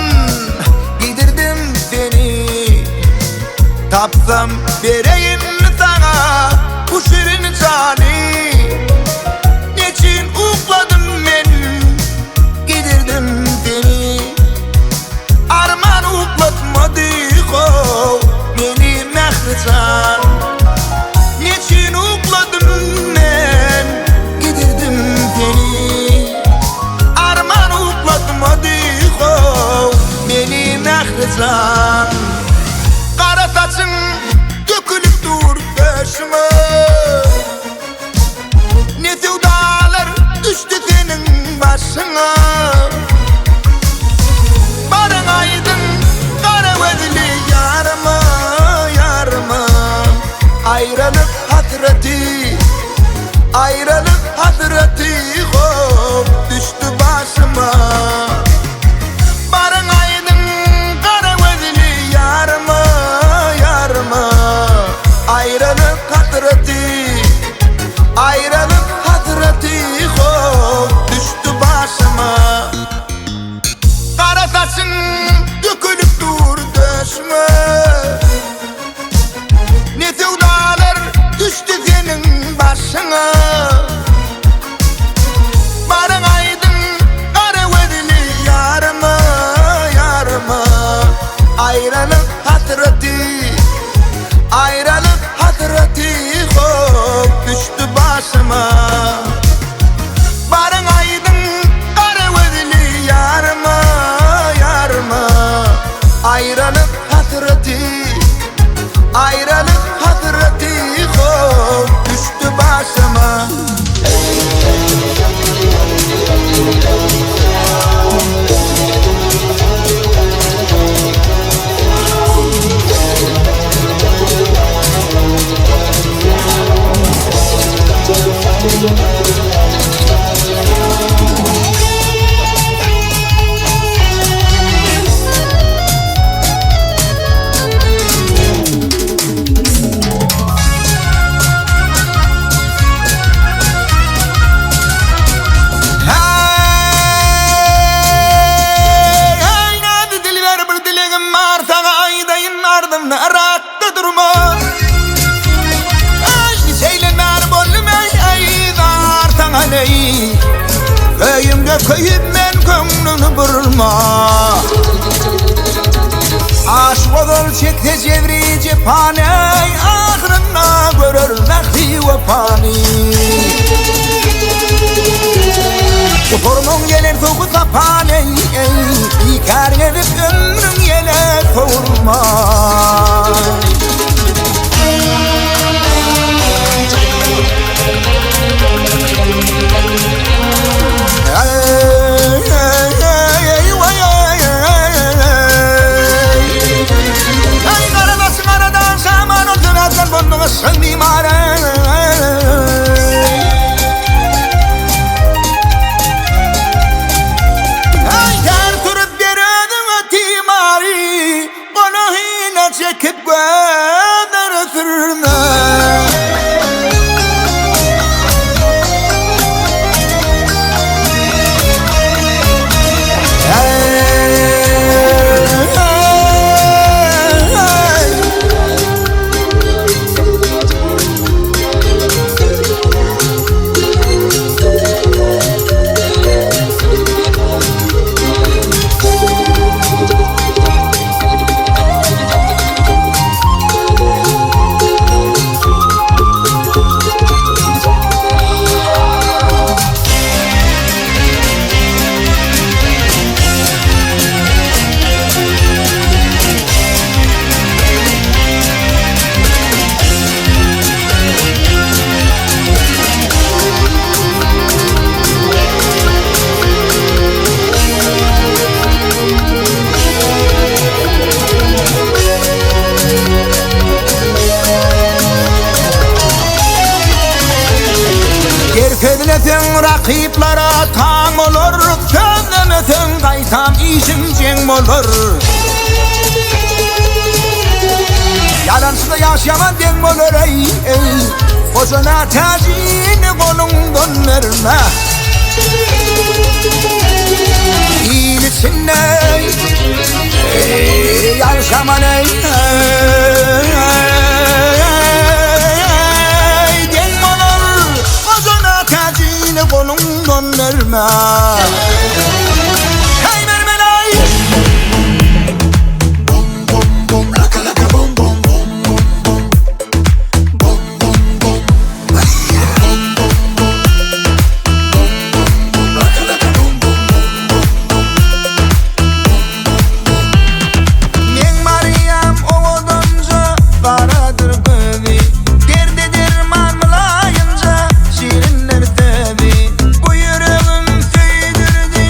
gidirdim seni. Tapsam vereyim sana bu şirin cani. Niçin ukladım ben gidirdim seni. Arman uklatmadı hov beni mehrizan. Niçin ukladım ben gidirdim seni. Arman uklatmadı hov beni mehrizan. Kara saçın dökülüp dur döşüme. Ne sevdalar düştü senin başına. Barın aydın kara gözlü yarıma yarıma. Ayrılık hasreti, ayrılık hasreti hov düştü başıma. Barın aydın kara gözlü yarıma yarıma. Ayrılık hasreti, ayrılık hasreti hov düştü başıma. Kara saçın dökülüp dur döşüme. Ne sevdalar düştü senin başına. Barın aydın kara gözlü yarıma yarıma. Ayrılık hasreti, ayrılık hasreti hov düştü başıma. Barın aydın kara gözlü yarıma yarıma. Ayrılık hasreti, ayrılık hasreti hov düştü başıma. Arakta durma. Ay seylenar bolmay aylar sana ney. Köyümde köyümden gönlünü burulma. Aşk olur çekte cevri cephaney. Ahırına görür mehdi vefani. Oturmun gelir soğuk kapan ey İkar edip ömrün yele soğurma Ay karadasın aradan zaman oldun azal burnuna sığmayayım çekip gönderitirme Fedletin rakiplara tam olur Sözlemesin kaytam işim ceng olur Yalansız yaşaman den olur ey Bozuna tacini kolundan verme İyilisinde yaşaman ey kolundan verme Hey verme lay Bom bom bom laka laka bom bom bom bom bom bom bom bom bom bom bom laka laka bom bom bom Men Maryam oğudunca karadır gövi Derdi derman mılayınca şirinler tevi Bu yüreğim söydürdü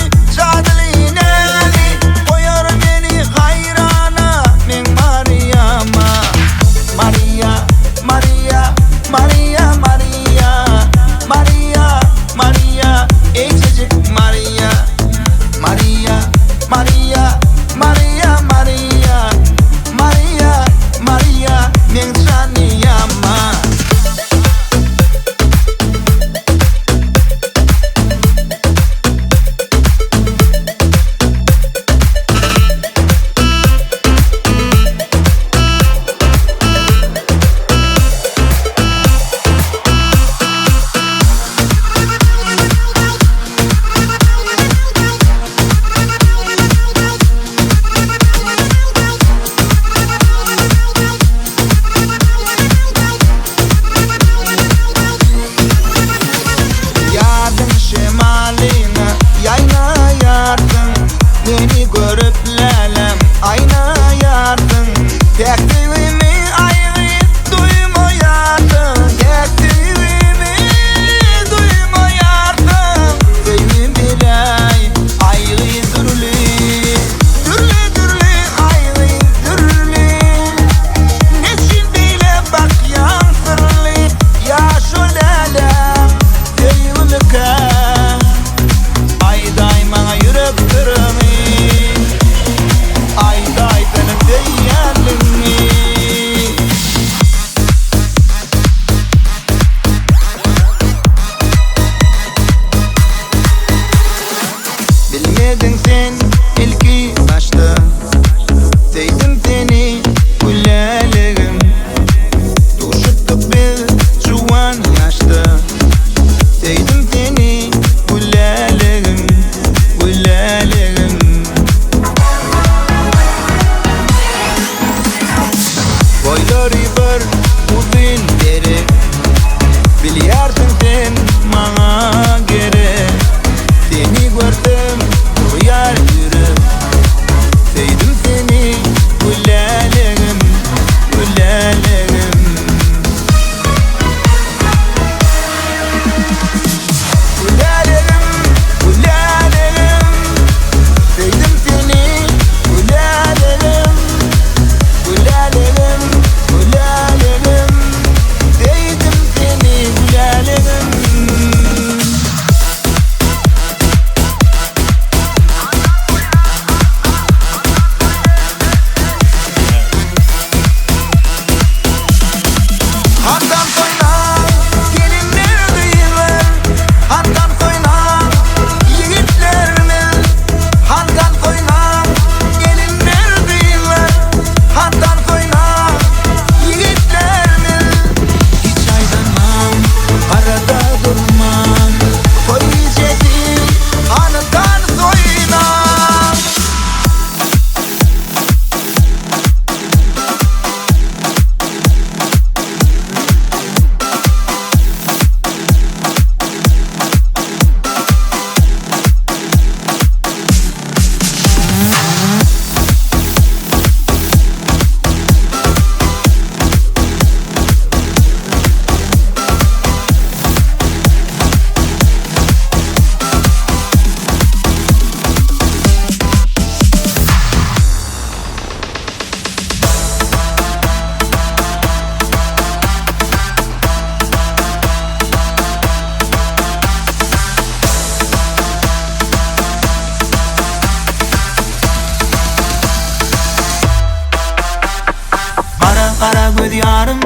göz yarım,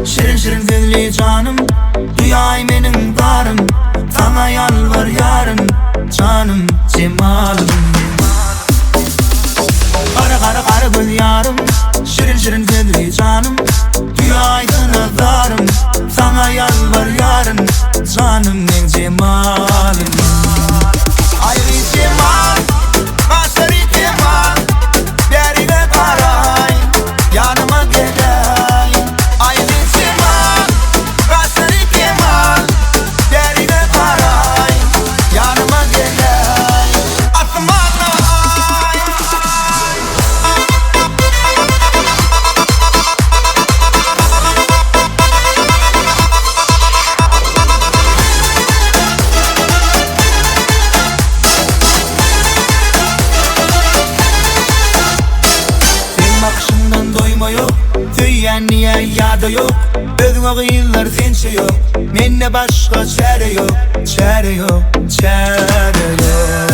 şirin şirin sözlü canım. Dünyay menin darım, sana yalvar yarım. Canım cemalım. Kara göz yarım, şirin şirin sözlü canım. Dünyayda nazarım, sana yalvar yarım. Canım men cemalım. Ayrı cemal, aşırı cemal. Derine karay, yanıma gelay. Ayrı cemal, aşırı cemal. Derine karay, yanıma gelay. Asmana ay. Bakışından doyma yok, tüyen niye yada yok. Özüne kıyırlar sençe yok, menne başka çare yok. Çare yok, çare yok.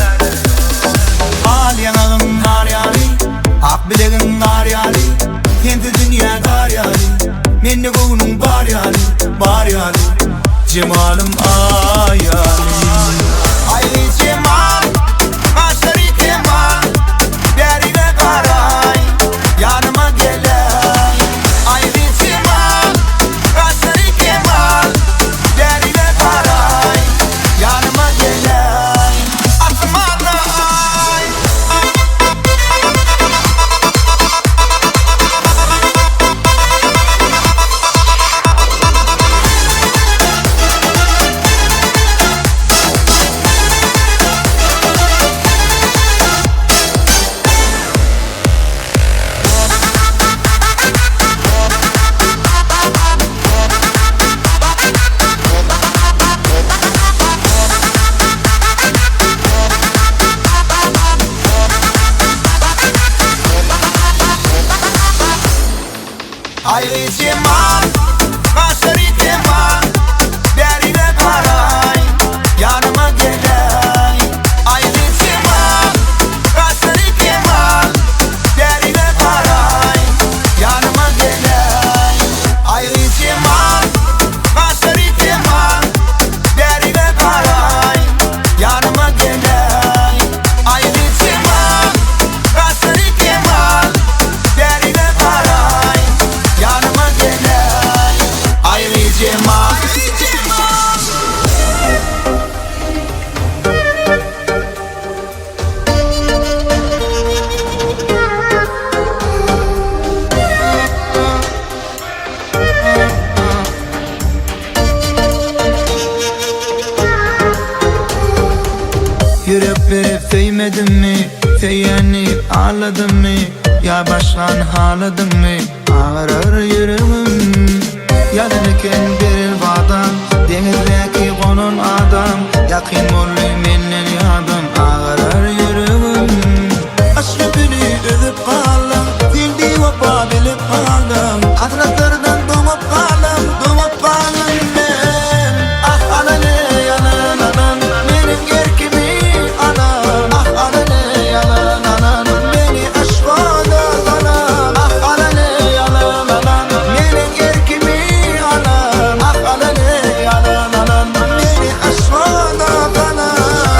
Al yanağın var yari, ak bilegin var yari. Kendi dünya dar yari, menne koğunun var yari. Var yari, cemalım ay yari. Ayrı cemal, aşırı cemal. Derine karay, yanıma gelay. Ayrı cemal, aşırı cemal. Derine karay, yanıma gelay. Asmana ay. Ayrı cemal, aşırı cemal. Derine karay, yanıma gelay. Ayrı cemal, aşırı cemal. Derine karay, yanıma gelay. Ayrı cemal, aşırı cemal. Derine karay, yanıma gelay. Ayrı cemal, aşırı cemal. Derine karay, yanıma gelay. Ayrı cemal. Yürüp verip sevmedin mi? Seyenip ağladın mı? Ya başkan ağladın mı? Ağrır yüreğim. Yazılırken bir vadan, denizdeki konun adam. Yakin ollu menden yadan, ağrır yüreğim. Aşkı beni özüp kaldım, sildi vapa bilip kaldım. Hasretlerden donup kaldım, donup kaldım ben. Ah anane yalan anan, benim erkimi anan. Ah anane yalan anan, beni aşkına sanan. Ah anane yalan anan, benim erkimi anan. Ah anane yalan anan, beni aşkına sanan.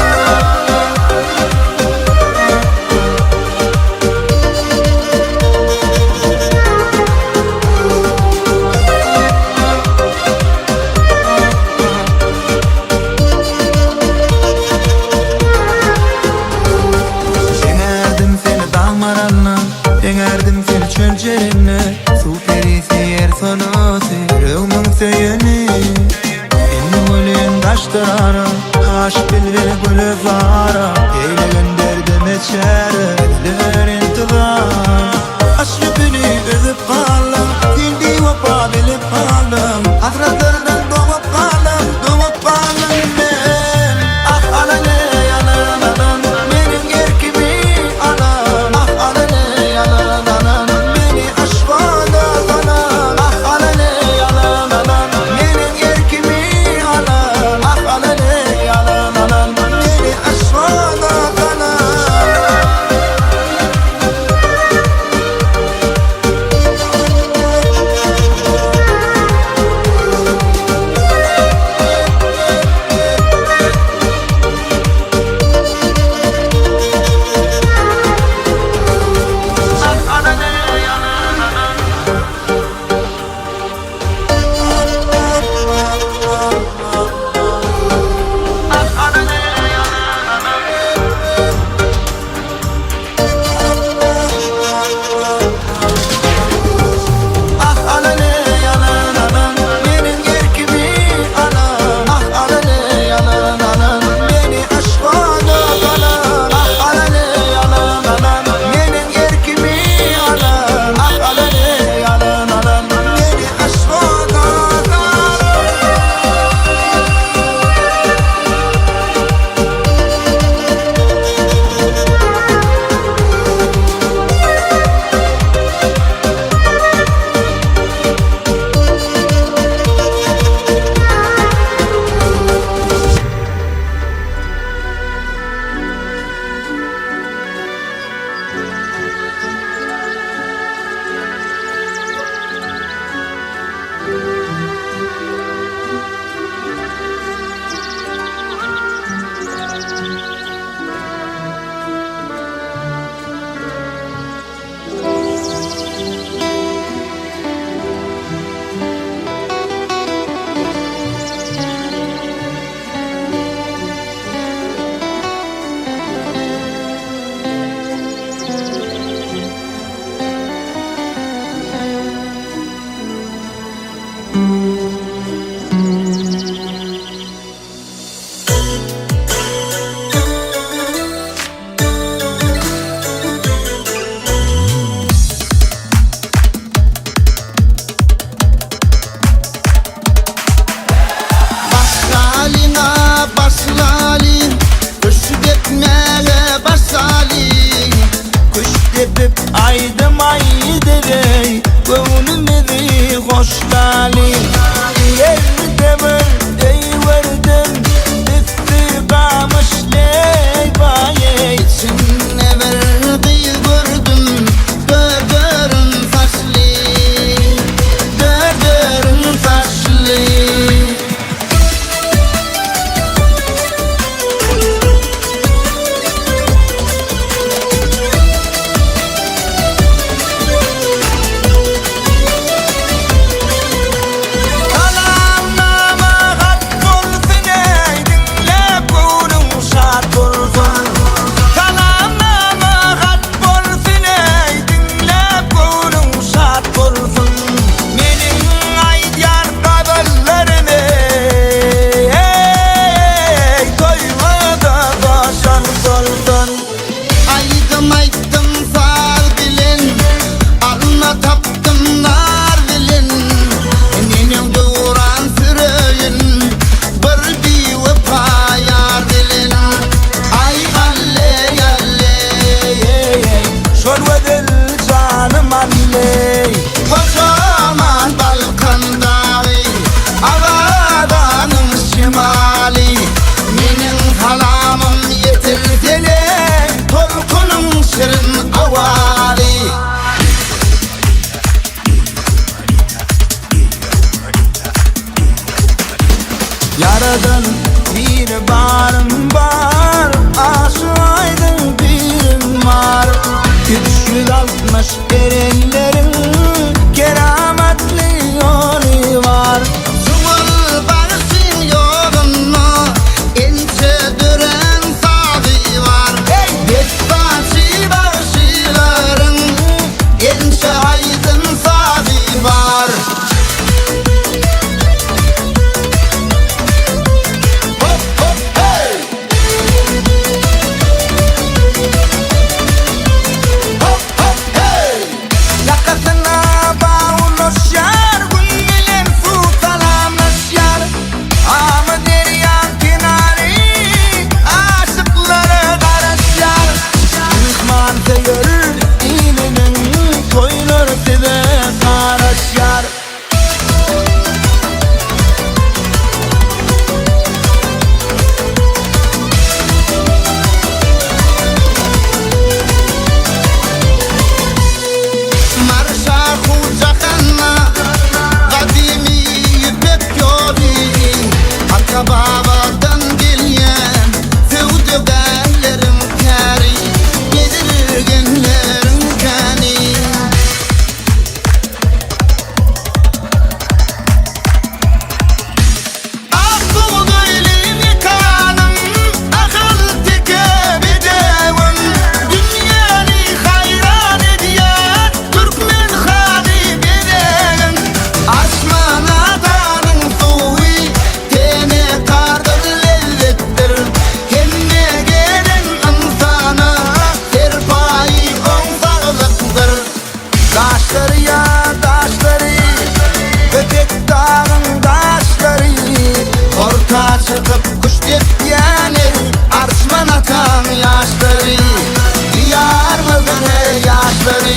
yaradan. Aydım aydım sal bilin, alma taptım nar bilin. Nenem duran sürüyün, bir bir vefa yar dilin. Ay alle alle, Şol ve dil canım alley. kocaman Balkan dağı, Avadanın şimali. Menin halamım yetirtele, tolkunun şirin avali. Yaradan bir barım var, aşılaydın birim var. 360 erenlerin kerametli yolu var. Zumul bağışın yolunu, ince düren sabi var. Despaçı bağışıların, ince aydın sabi var. Hop hop hey! Hop hop hey! Yakasına bağlışar, güllerin su talamışar. Ama deryan kenarı, aşıkları karışar. Mihman seyir, ilinin toyları size karışar. Marşa Hucakan'a kadimi İpek yolu, Hakk'a babadan gelyen sevdiklerim kâri, yedirgenlerim kâni. Akıl döylemi kanım, akıl tekemi devim. Dünyani hayran ediyen Türkmen hali benim. Asman adanın suyu, tene kardır lezzettir. Kenne gelen insana, serpayı on sağlıktır. Daşları ya daşları, Köpek dağın daşları. Orta çıkıp kuş tepkiyenir, Arsman atan yaşları, diyar mı bana yaşları.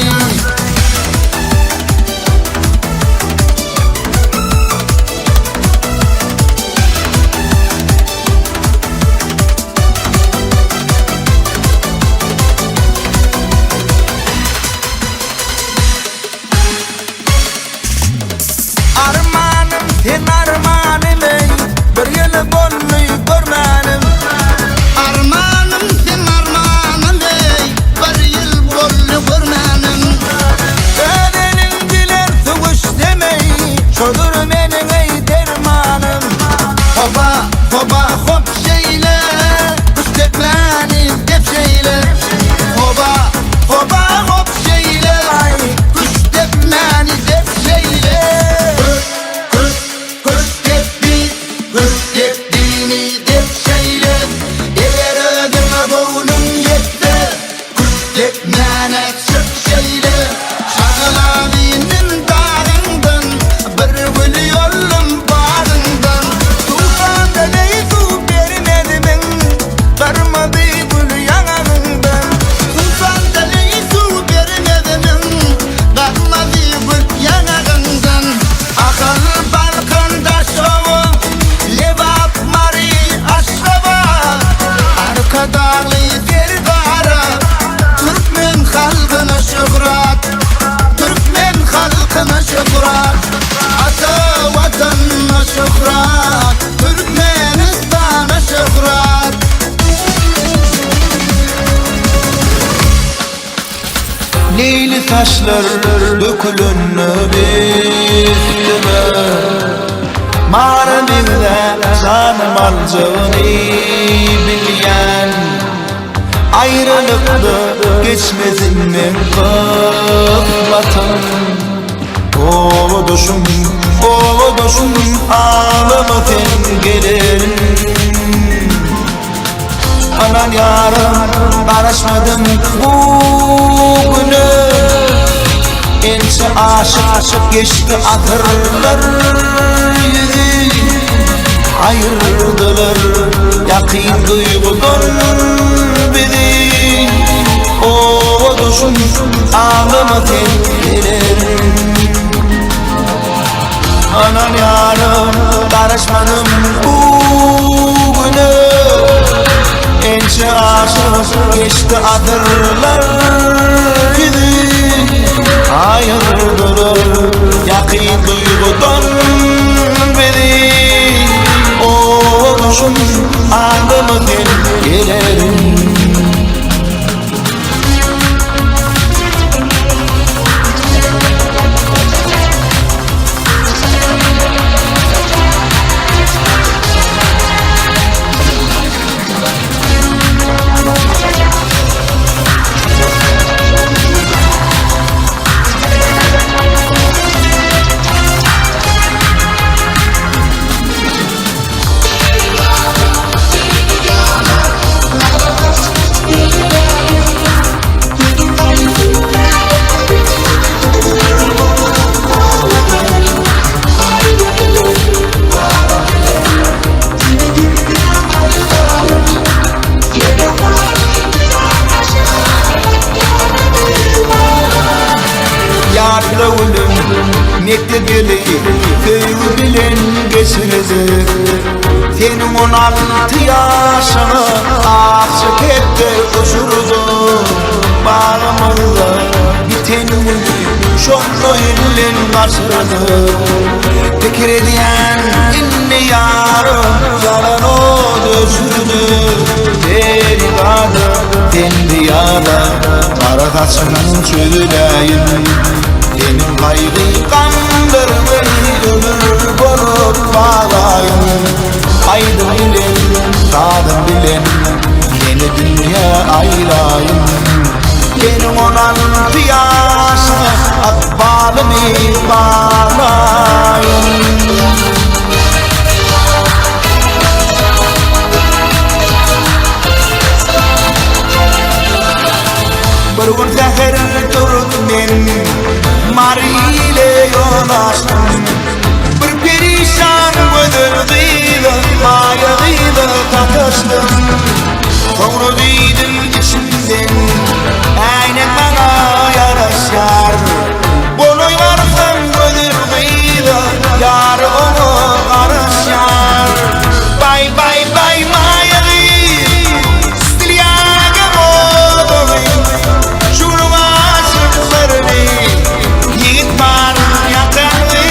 Armanım sen armanım ey, bir yıl bolluy görmenim. Armanım sen armanım ey, bir yıl bollu görmenim. Ödenin diler suğuş demey, şodur menin ey dermanım. Hoba hoba hop şeyle, kuş tepmeni dep şeyle. Hoba hoba hop şeyle, kuş tepmeni dep şeyle. Kuş tepti, kuş teptiğini dep şeyle. Eğer ödeme boğunun yetti, kuş tepmene çık şeyle. Şağılavinin dağından, bir gül yolum bağrından. Tufanda ney su vermedimin, varmadı gül yanağından. Tufanda ne su vermedim, kalmadı gül yanağından. Akıl balkanda şovu, levap mari aşrava. Arka dağlı dergara, Türkmen halkına şöhret. Türkmen halkına şöhret. Ata vatanına şöhret, Türkmenistan'a şöhret. Leyli taşlar dökülünü üstüme, mağribinde canım alacağını bilyen. Ayrılıkta geçmesin min kıflatım. O doşum ağlamakın gelirin. Anan yarım barışmadım bu günü. Ençe aşık geçti ahırlar yüzü. Ayırdılar yakin duygudan bizi. O düşün ağlama tendirir. Anan yarım barışmadım bu günü. Ençe aşık geçti adırlar yüzü. Ayırdılar yakin duygudan beni. O düşün ağlama tendirir. Mektep yeli köyü bilen geçirdi. Senin 16 yaşını akçı kepte uçurdu. Bağımızda bitenin şokla yenilen karşıladı. Fikir ediyen inni yarım yalan o dözürdü. Deri vardı dendi yada arkasının çözüleyin. Benim kaygı kandırmayı ömür bulup bağlayın. Aydın bilen, kadın bilen, yeni dünya aylayın. Benim 16 yaşını akbalımı bağlayın. Bir gün zahir durdum men, Mariyle yanaştım. Bir perişan gözleriydi, mayağıydı tatıştım. Sonra duydum içimden, aynen bana yaraşar. Boloy varsam gözleriydi, yar onu karışar. Bay bay bay mayağı, stilyaga modoğu. Şunu aşıklarını yigit var yakanlı.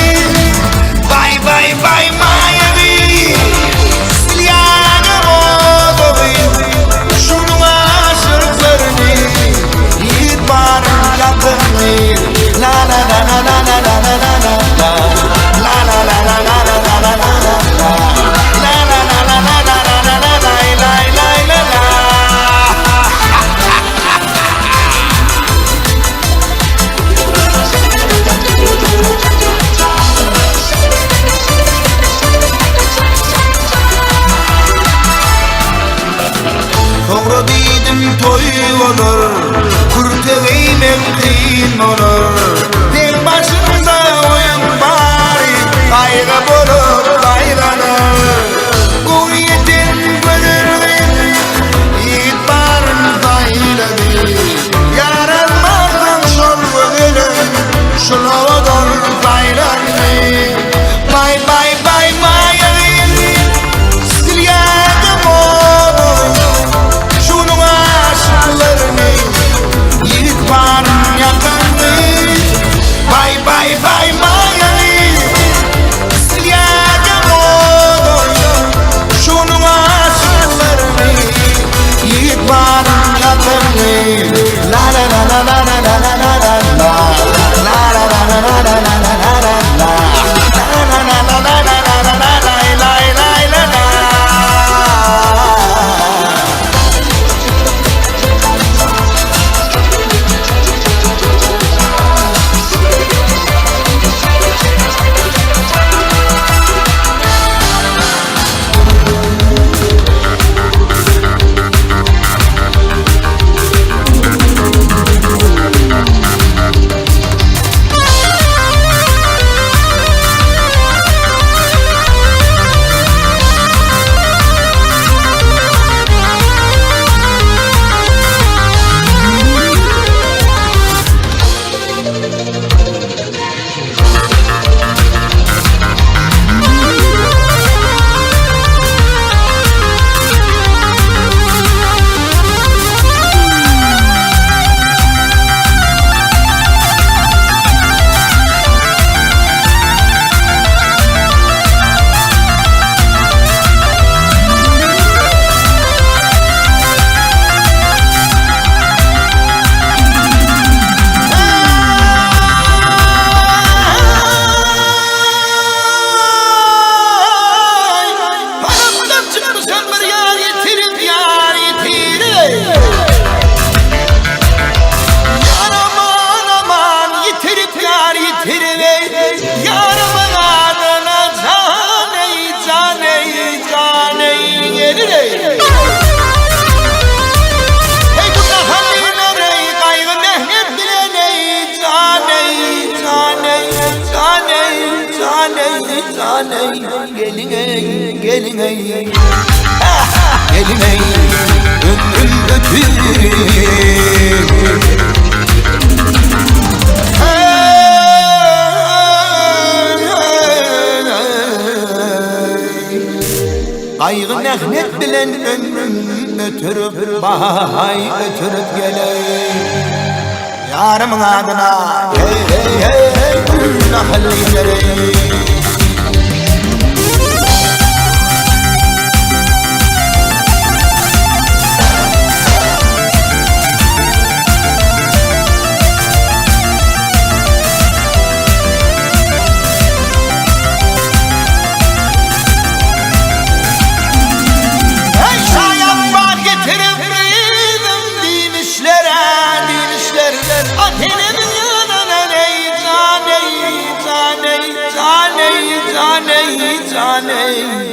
Bay bay bay mayağı, stilyaga modoğu. Şunu aşıklarını yigit var yakanlı. La la la la la la la la la la la. La la la la la la la la la la la. La la la la la la la la la la la la la. Sonra dedim toy olur, kurtulayım emrin olur. Tek başımıza oyun bari, kaygı bulup baylanır. Kuvvetin gözlerden, yiğit barın fayladı. Yaratmazdan şol gözlerim, şulavadan faylanır. Bay bay bay mayayım, stilyaga modoğu. Şunun aşıklarını yigit var yakanlı. ey, gelin ey, gelin ey. Gelin ey, ömrüm ötür. Kaygı nehnet bilen ömrüm ötürüp bahay ötürüp geley. Yarımın adına hey hey hey hey nahallileri.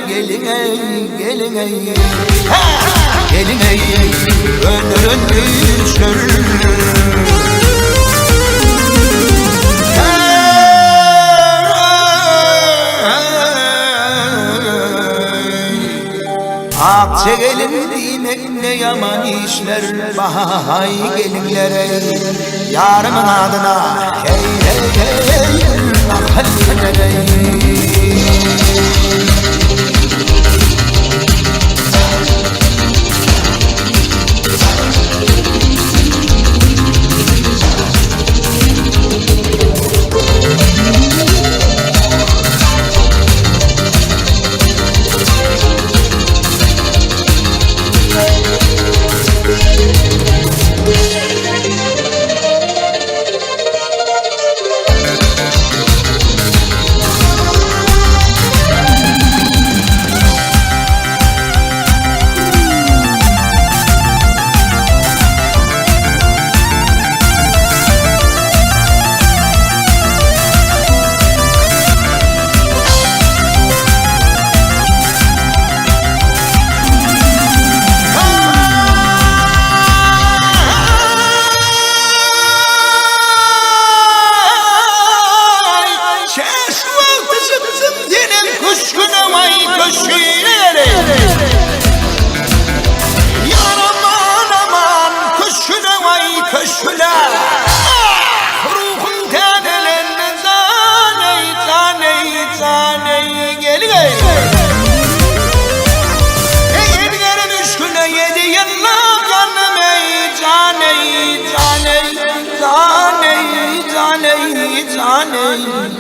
Gelin ey, gelin ey, gelin ey, öldürün güçlür. Akçe gelin demek ne yaman işler, bahay gelinlere. Yarımın adına hey hey hey hey mahallelere.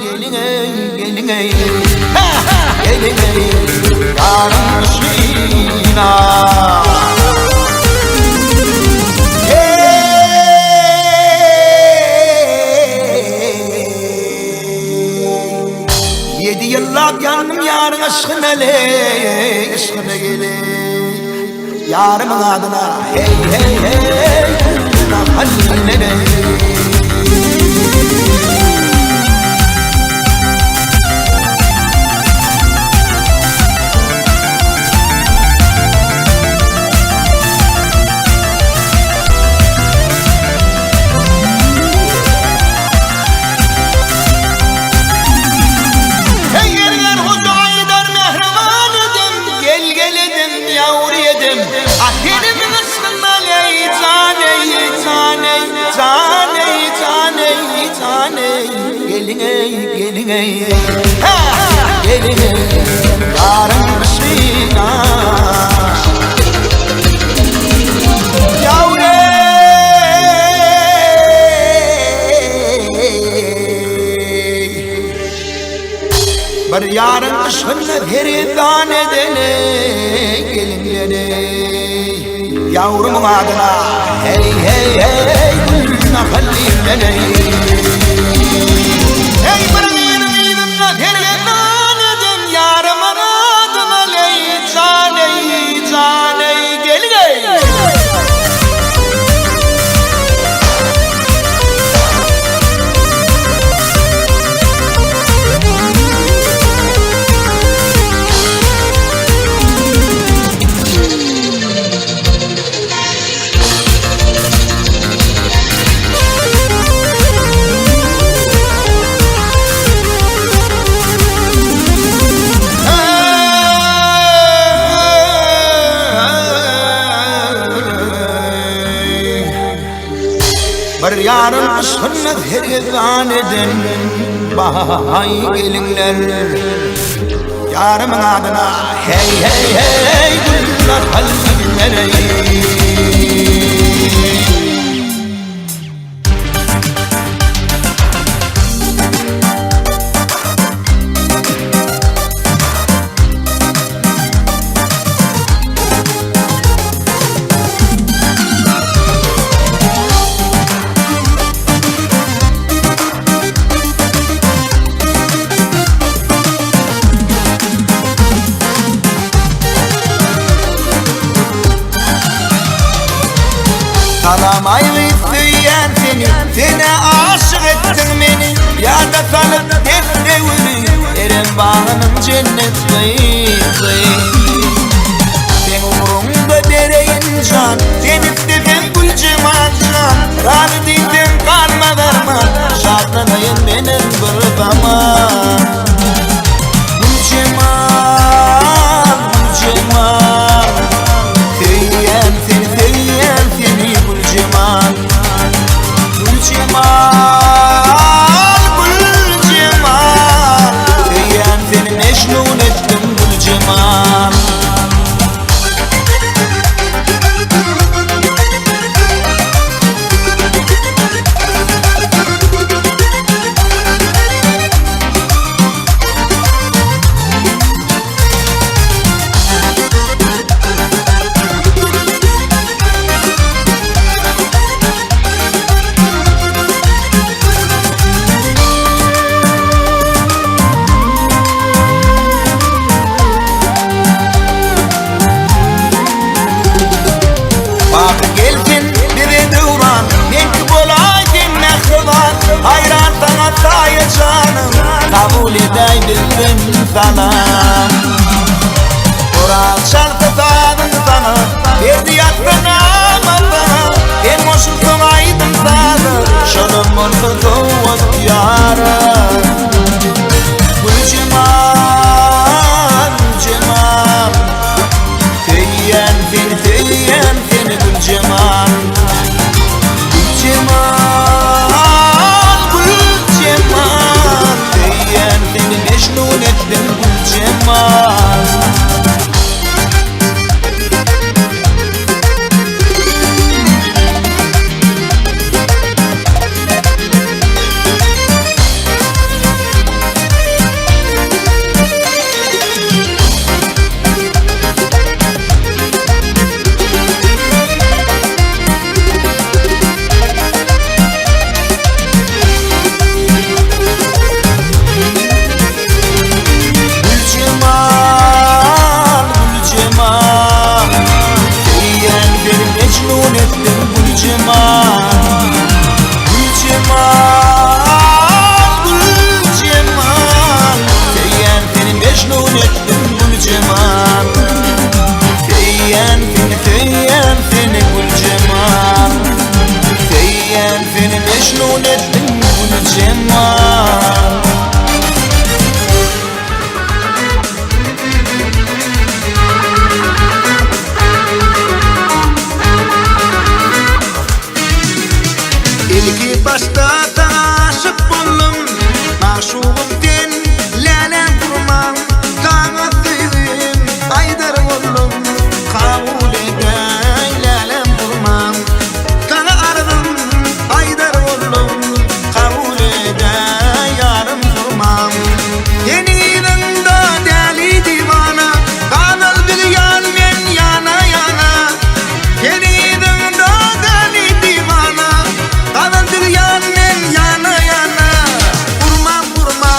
Gelin ey, gelin ey, gelin ey, yarın şina. Yedi yıllık yandım yarın aşkına le, aşkına gele. Yarımın adına hey hey hey, mahallelere. Gelin ey, gelin ey, gelin ey, yarın şina. Yavrum bir yarın aşkına perişan edene gelinlere. Yavrumun adına hey hey hey mahallelere. Hey bırmıyırmıyırımla perişan edin yarımın adına ley caney caney gelin ey. Bir yarın ışınlık hergevan edin Bahay gelinler Yarımın adına Hey hey hey Güllar kalbimlere Kalamay üstüyen seni aşık ettin beni Ya da salıp defrevini Erim bağının cennet kıyısı Sen umurumda dereyin can Sen istedim gül cemal can Razı değilsin kalma verman Şartlanayım benim bir zaman Gül cemal, gül cemal Teyyen seni gül cemal Gül cemal, gül cemal Teyyen seni mecnun ettim gül cemal Hayran sana sayı canım Kabul edebildim sana Oral çaldı sağdım sana Verdi yaktın ama sana Ben boşulsun aydım sana Şalım olsun soğuk yarım Gül cemal, gül cemal Teyyen seni gül cemal Gül cemal Mecnun ettim gül cemal Mecnun ettim gül cemal Gül cemal, gül cemal Teyyen seni mecnun ettim gül cemal Teyyen seni gül cemal Teyyen seni mecnun ettim gül cemal İlki başta aşık buldum Maşuğum sen lalen kurmam Kana sevdim aydar oldum Kabul eden lalen kurmam Kana aradım aydar oldum Kabul eden yarım kurmam Yeniden da deli divana Kanal bir yan men yana yana Yeniden da deli divana Kanal bir yan men yana yana Vurma vurma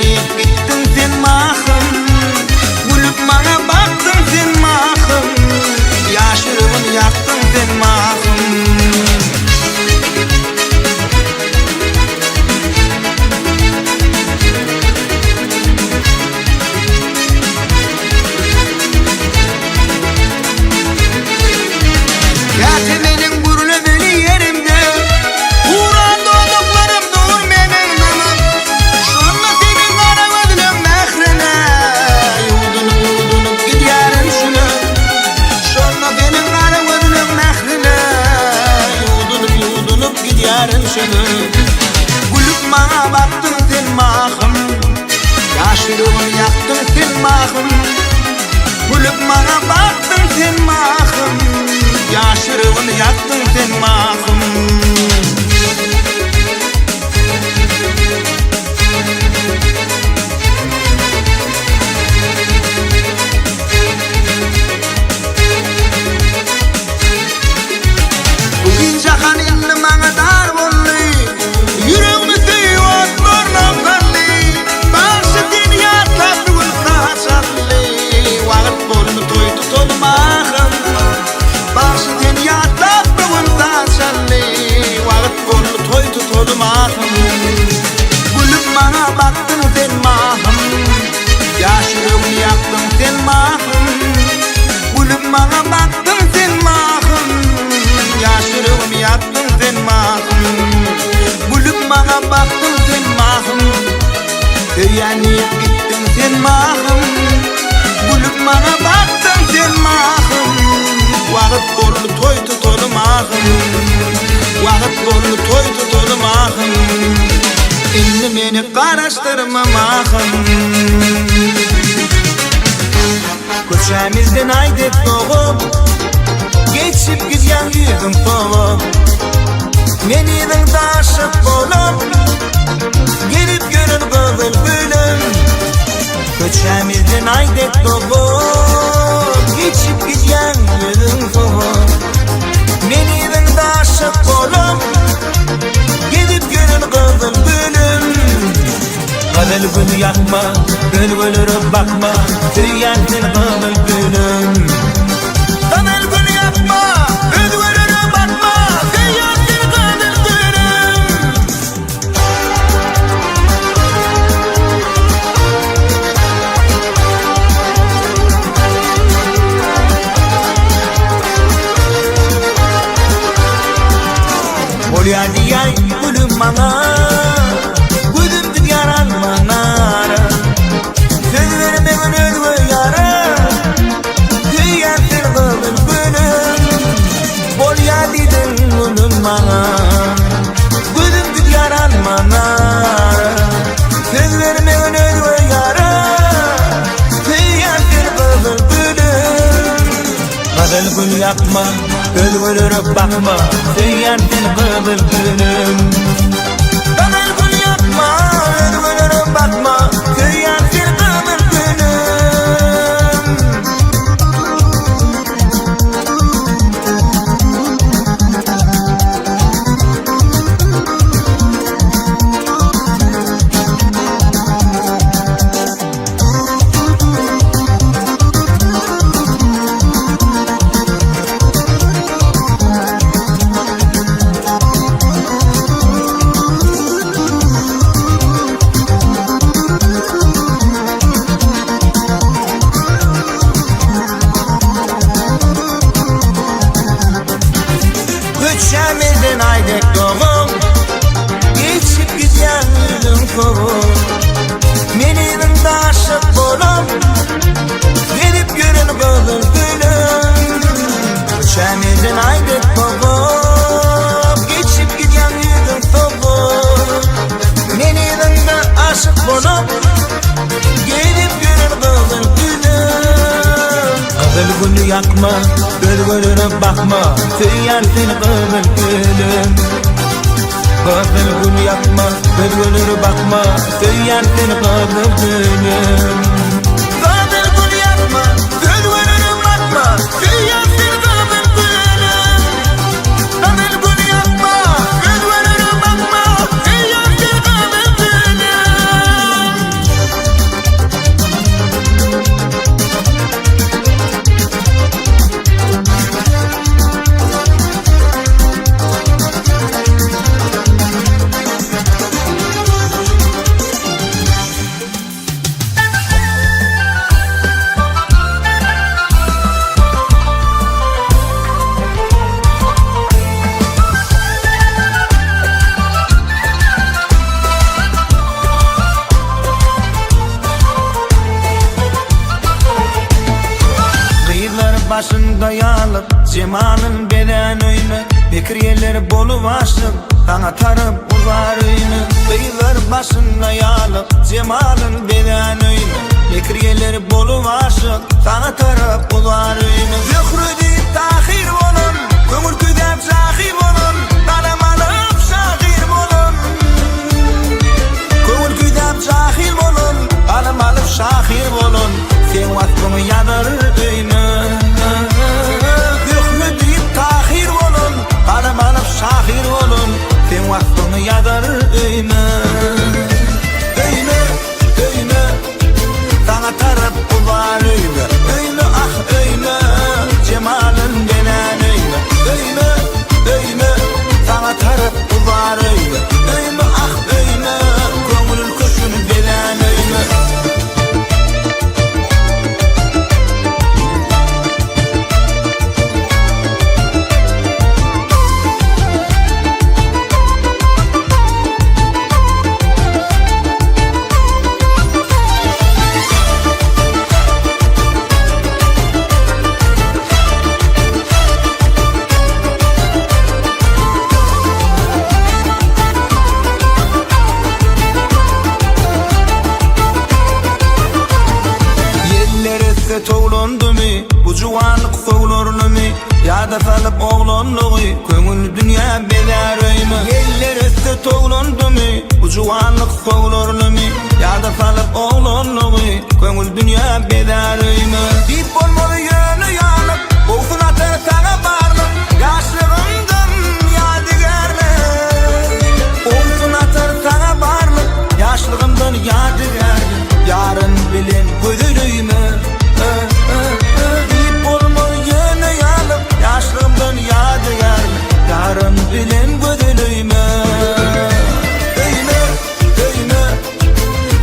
Feyanip gittin sen mahım Gülüp bana baktın sen mahım Yaşırımın yaktın sen mahım Gerçi benim burnu beni yerimde Uğran doğduklarım doğur benim namım Şunla senin kara gözlüm mehrine Yudunup giderim şunu Şunla benim kara gözlüm mehrine Yudunup giderim şunu Gülüp bana baktın sen mahım Yaşırımı yaktın sen mahım Gülüp bana baktın sen mahım Yaşırımı yaktın sen mahım Bugün jahan indi bana dar bolly Yüreğimi suyup burnum kalli Başı dünya tatlı saçaklı Vaqt bolmy toy tutulmağım Başı dünya tatlı saçaklı Vaqt bolmy toy tutulmağım Gülüp bana baktın sen mahım Yaşırımı yaktın sen mahım Gülüp bana baktın sen mahım Yaşırımı yaktın sen mahım Gülüp bana baktın sen mahım Feyanip gittin sen mahım Gülüp bana baktın sen mahım Vaqt bolmy toy tutulmağım Vaqt bolmy toy tutulmağım Indi meni qaraştırma mahım Köçemizden aydek doğup Geçip gidyan yüzüm soğup Meniden taşıp bolup Gelip görün kızıl gülüm Köçemizden aydek doğup Geçip gidyan yüzüm soğup Meniden taşıp bolup Gelip görün kızıl gülüm Kızıl gül yakma, gül gülürüp bakma Tüyensin kızıl gülüm Kızıl gül yakma, gül gülürüp bakma Tüyensin kızıl gülüm Ol ya diyay gülüm bana Gülüm yaran manara Söz vermemin özgü yara Tüyensin kızıl gülüm Ol ya didin gülüm bana Gülüm yaran manara Söz vermemin özgü yara Tüyensin kızıl gülüm Kızıl gül yakma Göz gülürüp bakma Tüyensin kızıl gülüm Kızıl gül yakma Göz gülürüp bakma Tüyensin kızıl gülüm Köçemizden aydek doğup Geçip gidyan yüzüm soğup Meniden taşıp bolup Gelip görün kızıl gülüm Köçemizden aydek doğup Geçip gidyan yüzüm soğup Meniden de aşık bolup Gelip görün kızıl gülüm Kızıl gül yakma Göz gülürüp bakma Tüyensin kızıl gülüm Kızıl gül yakma Göz gülürüp bakma Tüyensin kızıl gülüm Kızıl gül yakma Göz gülürüp bakma Tüyensin kızıl gülüm Kızıl gül yakma Göz gülürüp bakma Tüyensin kızıl gülüm alıp cemalın beden oyunu Bekriyeler bolu başlık sana tarıp uzar oyunu Kıyılar başına yalıp cemalın beden oyunu Bekriyeler bolu başlık sana tarıp uzar oyunu Zührü deyip tahir olun Kömür küdep zahir olun Dalem alıp şahir olun Kömür küdep zahir olun Dalem alıp şahir olun Sen vaktını yadır oyunu Zührü deyip tahir olun Dalem alıp şahir olun Sen vaktını yadır oyunu Oyunu Sana tarıp ular oyunu Oyunu ah oyunu Cemalın gelen oyunu Oyunu Sana tarıp ular oyunu Oyunu ah oyunu Kömürün kuşunu gelen oyunu Toğlandı mı? Bu cuvanlık soğlarını mı? Yada salıp oğlanlığı Köngül dünya beler mi? Yeller üstü toğlandı mı? Bu cuvanlık soğlarını mı? Yada salıp oğlanlığı Köngül dünya beler mi? Dip olmalı yönü yanıp Olsun atır sana barlık Yaşlığımdan yadigarlı Olsun atır sana barlık Yaşlığımdan yadigarlı Yarın bilin ködülüğümü Deyip olma yöne yanıp Yaşlığımdan yadigar Yarın bilin gödülüğümü Öyünü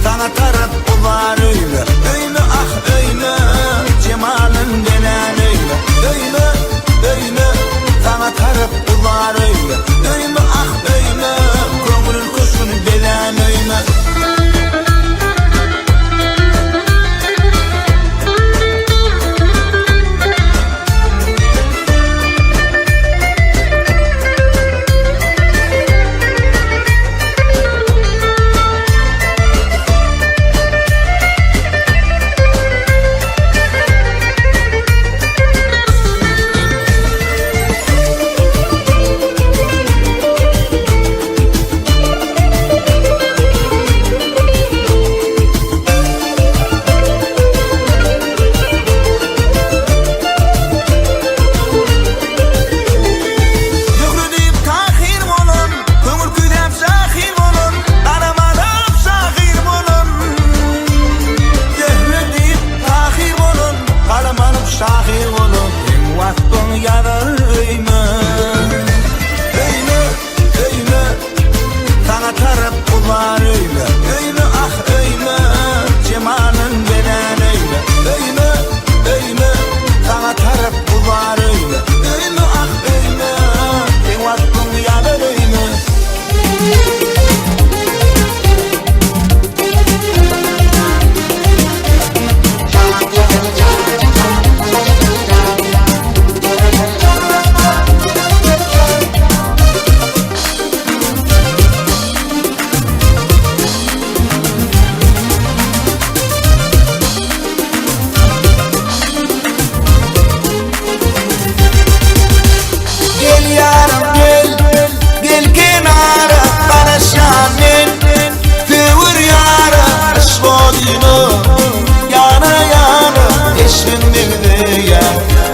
Sana taraf ular öyünü Öyünü ah öyünü Cemalın gelen öyünü Öyünü Sana taraf ular öyünü Öyünü ah öyünü Kömürün kuşunu gelen öyünü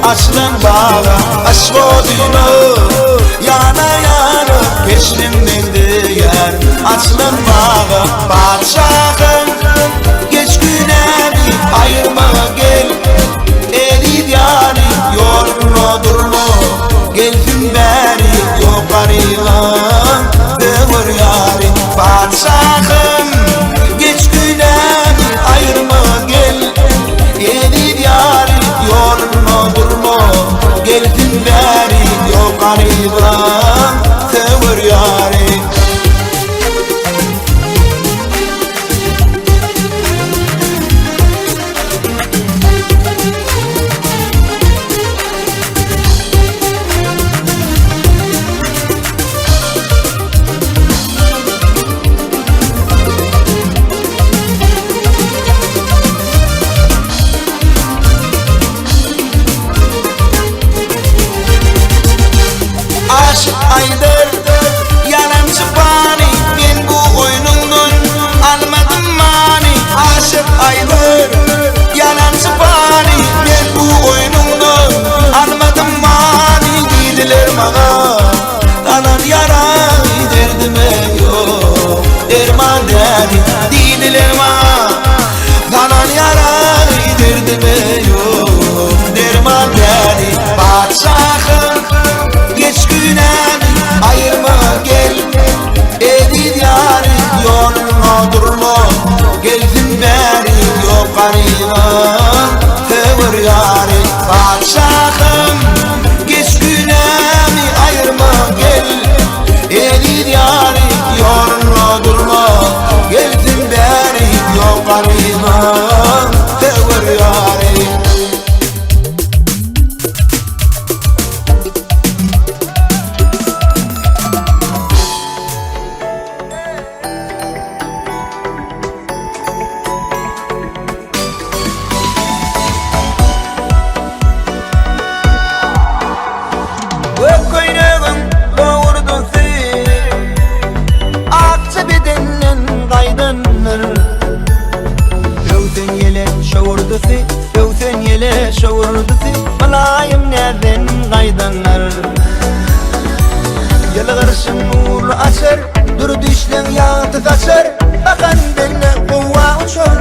Açlın bağa aşvodino Yana yana peşlim bildi yer Açlın bağa padişahım Geç güne bir ayırma gel Eli yani yorma durma Gelsin beri yukarıya Dövür yari padişahım Geç güne bir ayırma gel Eli yani yorma durma Gelsin beri yukarıya Dövür yari garibim tevir yari Padşahım geç günemi ayırma gel Eli diyari yorma durma geldin beri Yok garibim tevir yari şavurdusi malayım nereden kaydanlar Yalı karışım uğurlu açar Dur düşlen yağıtı kaçar Bakan benimle kuvva uçar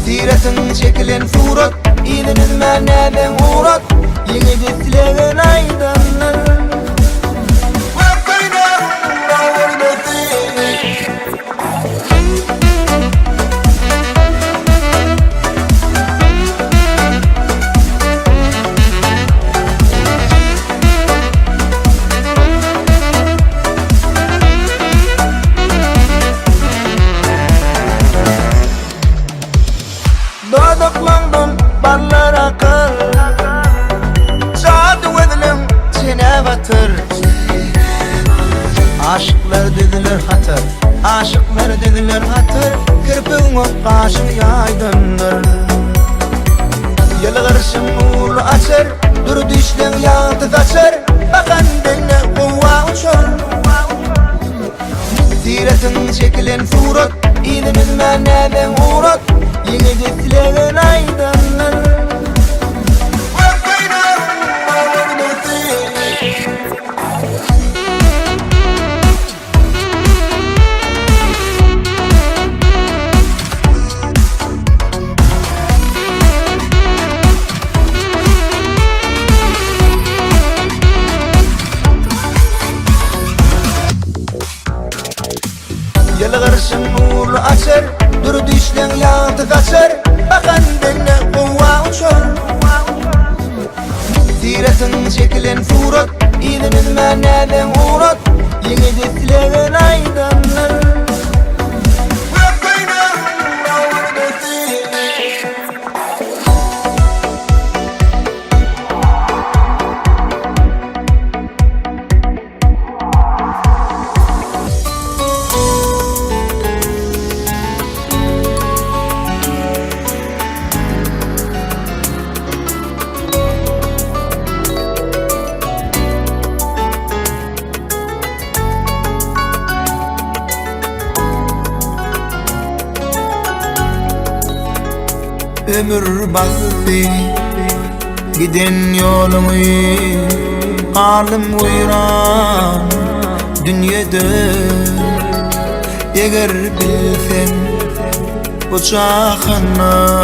Siretin çekilen surat İyiliniz meneden uğrat Yeni desilerin aydanlar Ballar akar Cadı edilim çene batır Aşıklar dediler hatır Aşıklar dediler hatır Kirpiğin o kaşı yaydındır Yalı karışım uğurlu açar Dur düşlen yağıtı kaçar Bakan benimle kuvva uçar Siretin çekilen surat İyiliniz meneden uğrat Yeni desilerin aydanlar Yalı karışım uğurlu açar Dur düşlen yağıtı kaçar Bakan benimle kuvva uçar Siretin çekilen surat İyiliniz meneden uğrat Yeni desilerin aydanlar Ömür bastı giden yolumu Halim uyran dünyada Eğer bilsen bu çağına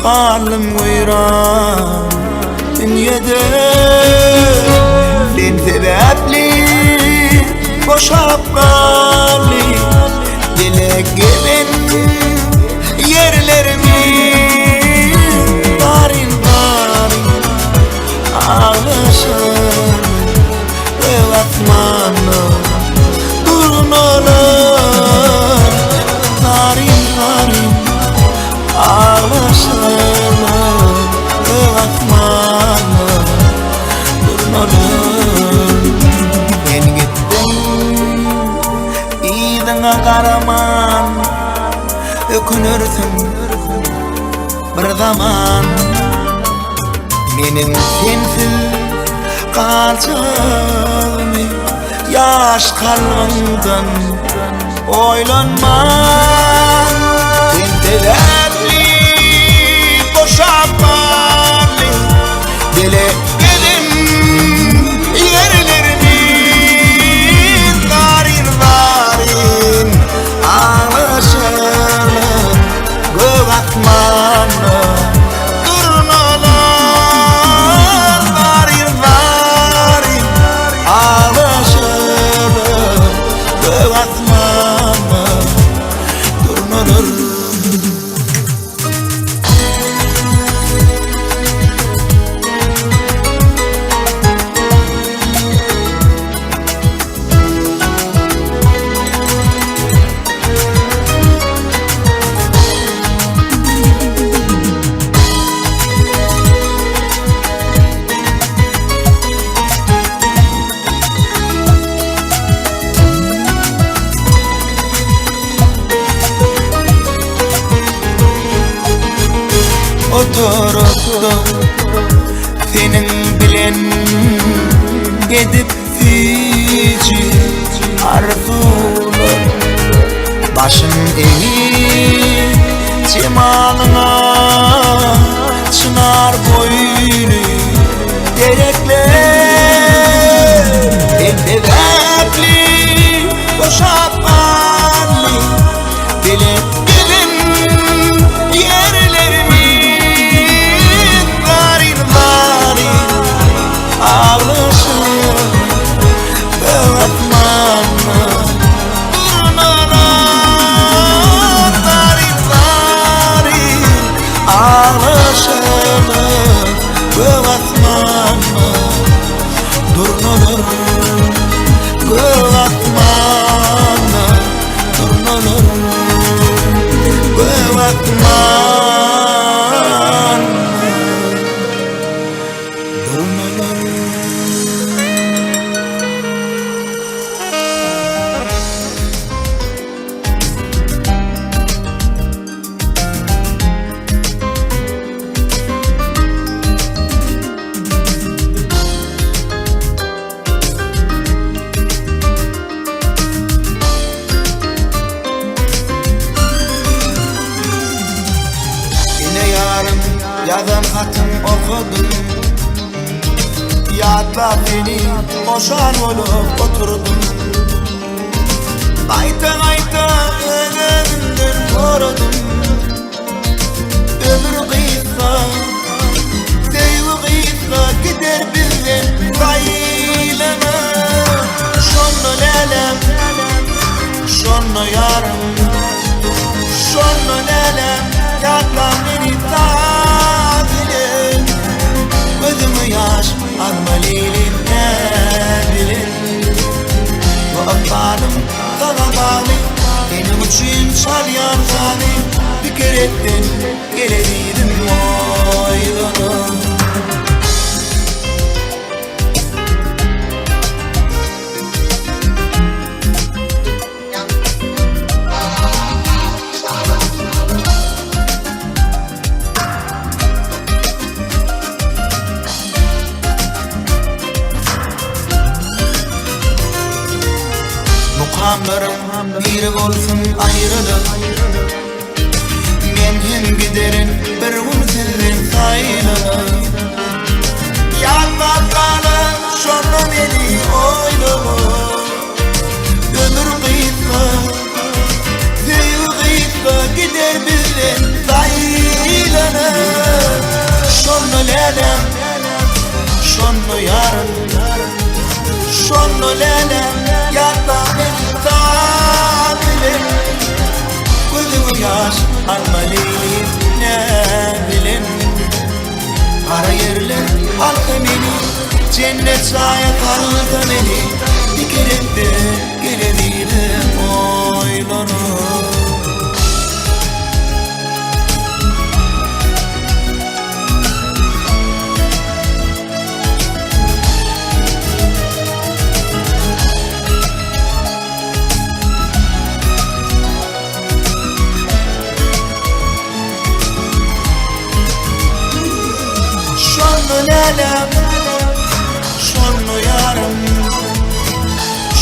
Halim uyran dünyada Sen sebepli boşap kaldı Dilek gibi yerlerimi Darin darin ağlaşır Ve atmanı durun olur Darin darin ağlaşır Ve atmanı durun olur Ben gittim iyiden karaman Ökünürsün bir zaman Menin sensiz kalacağımı Yaş kalbimden oylanma Sen telefli boşapmalı Dile gelin yerlerini Darin darin ağlaşır Gövatmanı durun olur Darin darin ağlaşır Gövatmanı oturdum senin bilen gedip fici arzular başın eğip cemalına çınar boynu gerekler ebevepli boşatmanlı bilip bilin yerlerimi varin varin ağlaşır bağatmanlı burnana varin varin ağlaşır bağatmanlı durnalar bağatmanlı durnalar bağatmanlı durnalar. Yazan hatın okudum Yadla beni boşan olup oturdum Ayta ayta ölümden korudum Ömür kıysa Sevgi kıysa gider bizden Saylama Şonlu lelem Şonlu yarım Şonlu lelem Yadla beni tabilim Gözümü yaş almalıyım ne bilin Bu akbarım sana bağlı Benim için çal yarzani Bir keretten geleliydim oylana Mukamlarım bir olsun ayrılık Men hem giderin bir gün sizden sayılır Yanma kalın şonu beni oylama Ömür kıyıkla Sevgi kıyıkla gider bizden sayılır Şonu lelem Şonu yarım Şonu lelem Yatla beni tabilim Gözümü yaş almalıyım ne bilin Kara yerler halkı beni Cennet şaya kaldı beni Bir kere de gelebilirim oylanır Şonlu lelem Şonlu yarım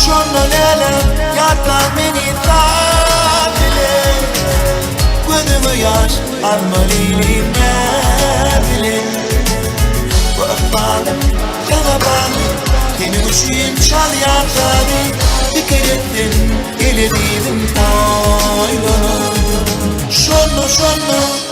Şonlu lelem Yatla beni tabilim Gözümü yaş almalıyım ne bilin Bu akbarım yana bağlı Benim için çal yarzani Bir keretten geleliydim oylana Şonlu şonlu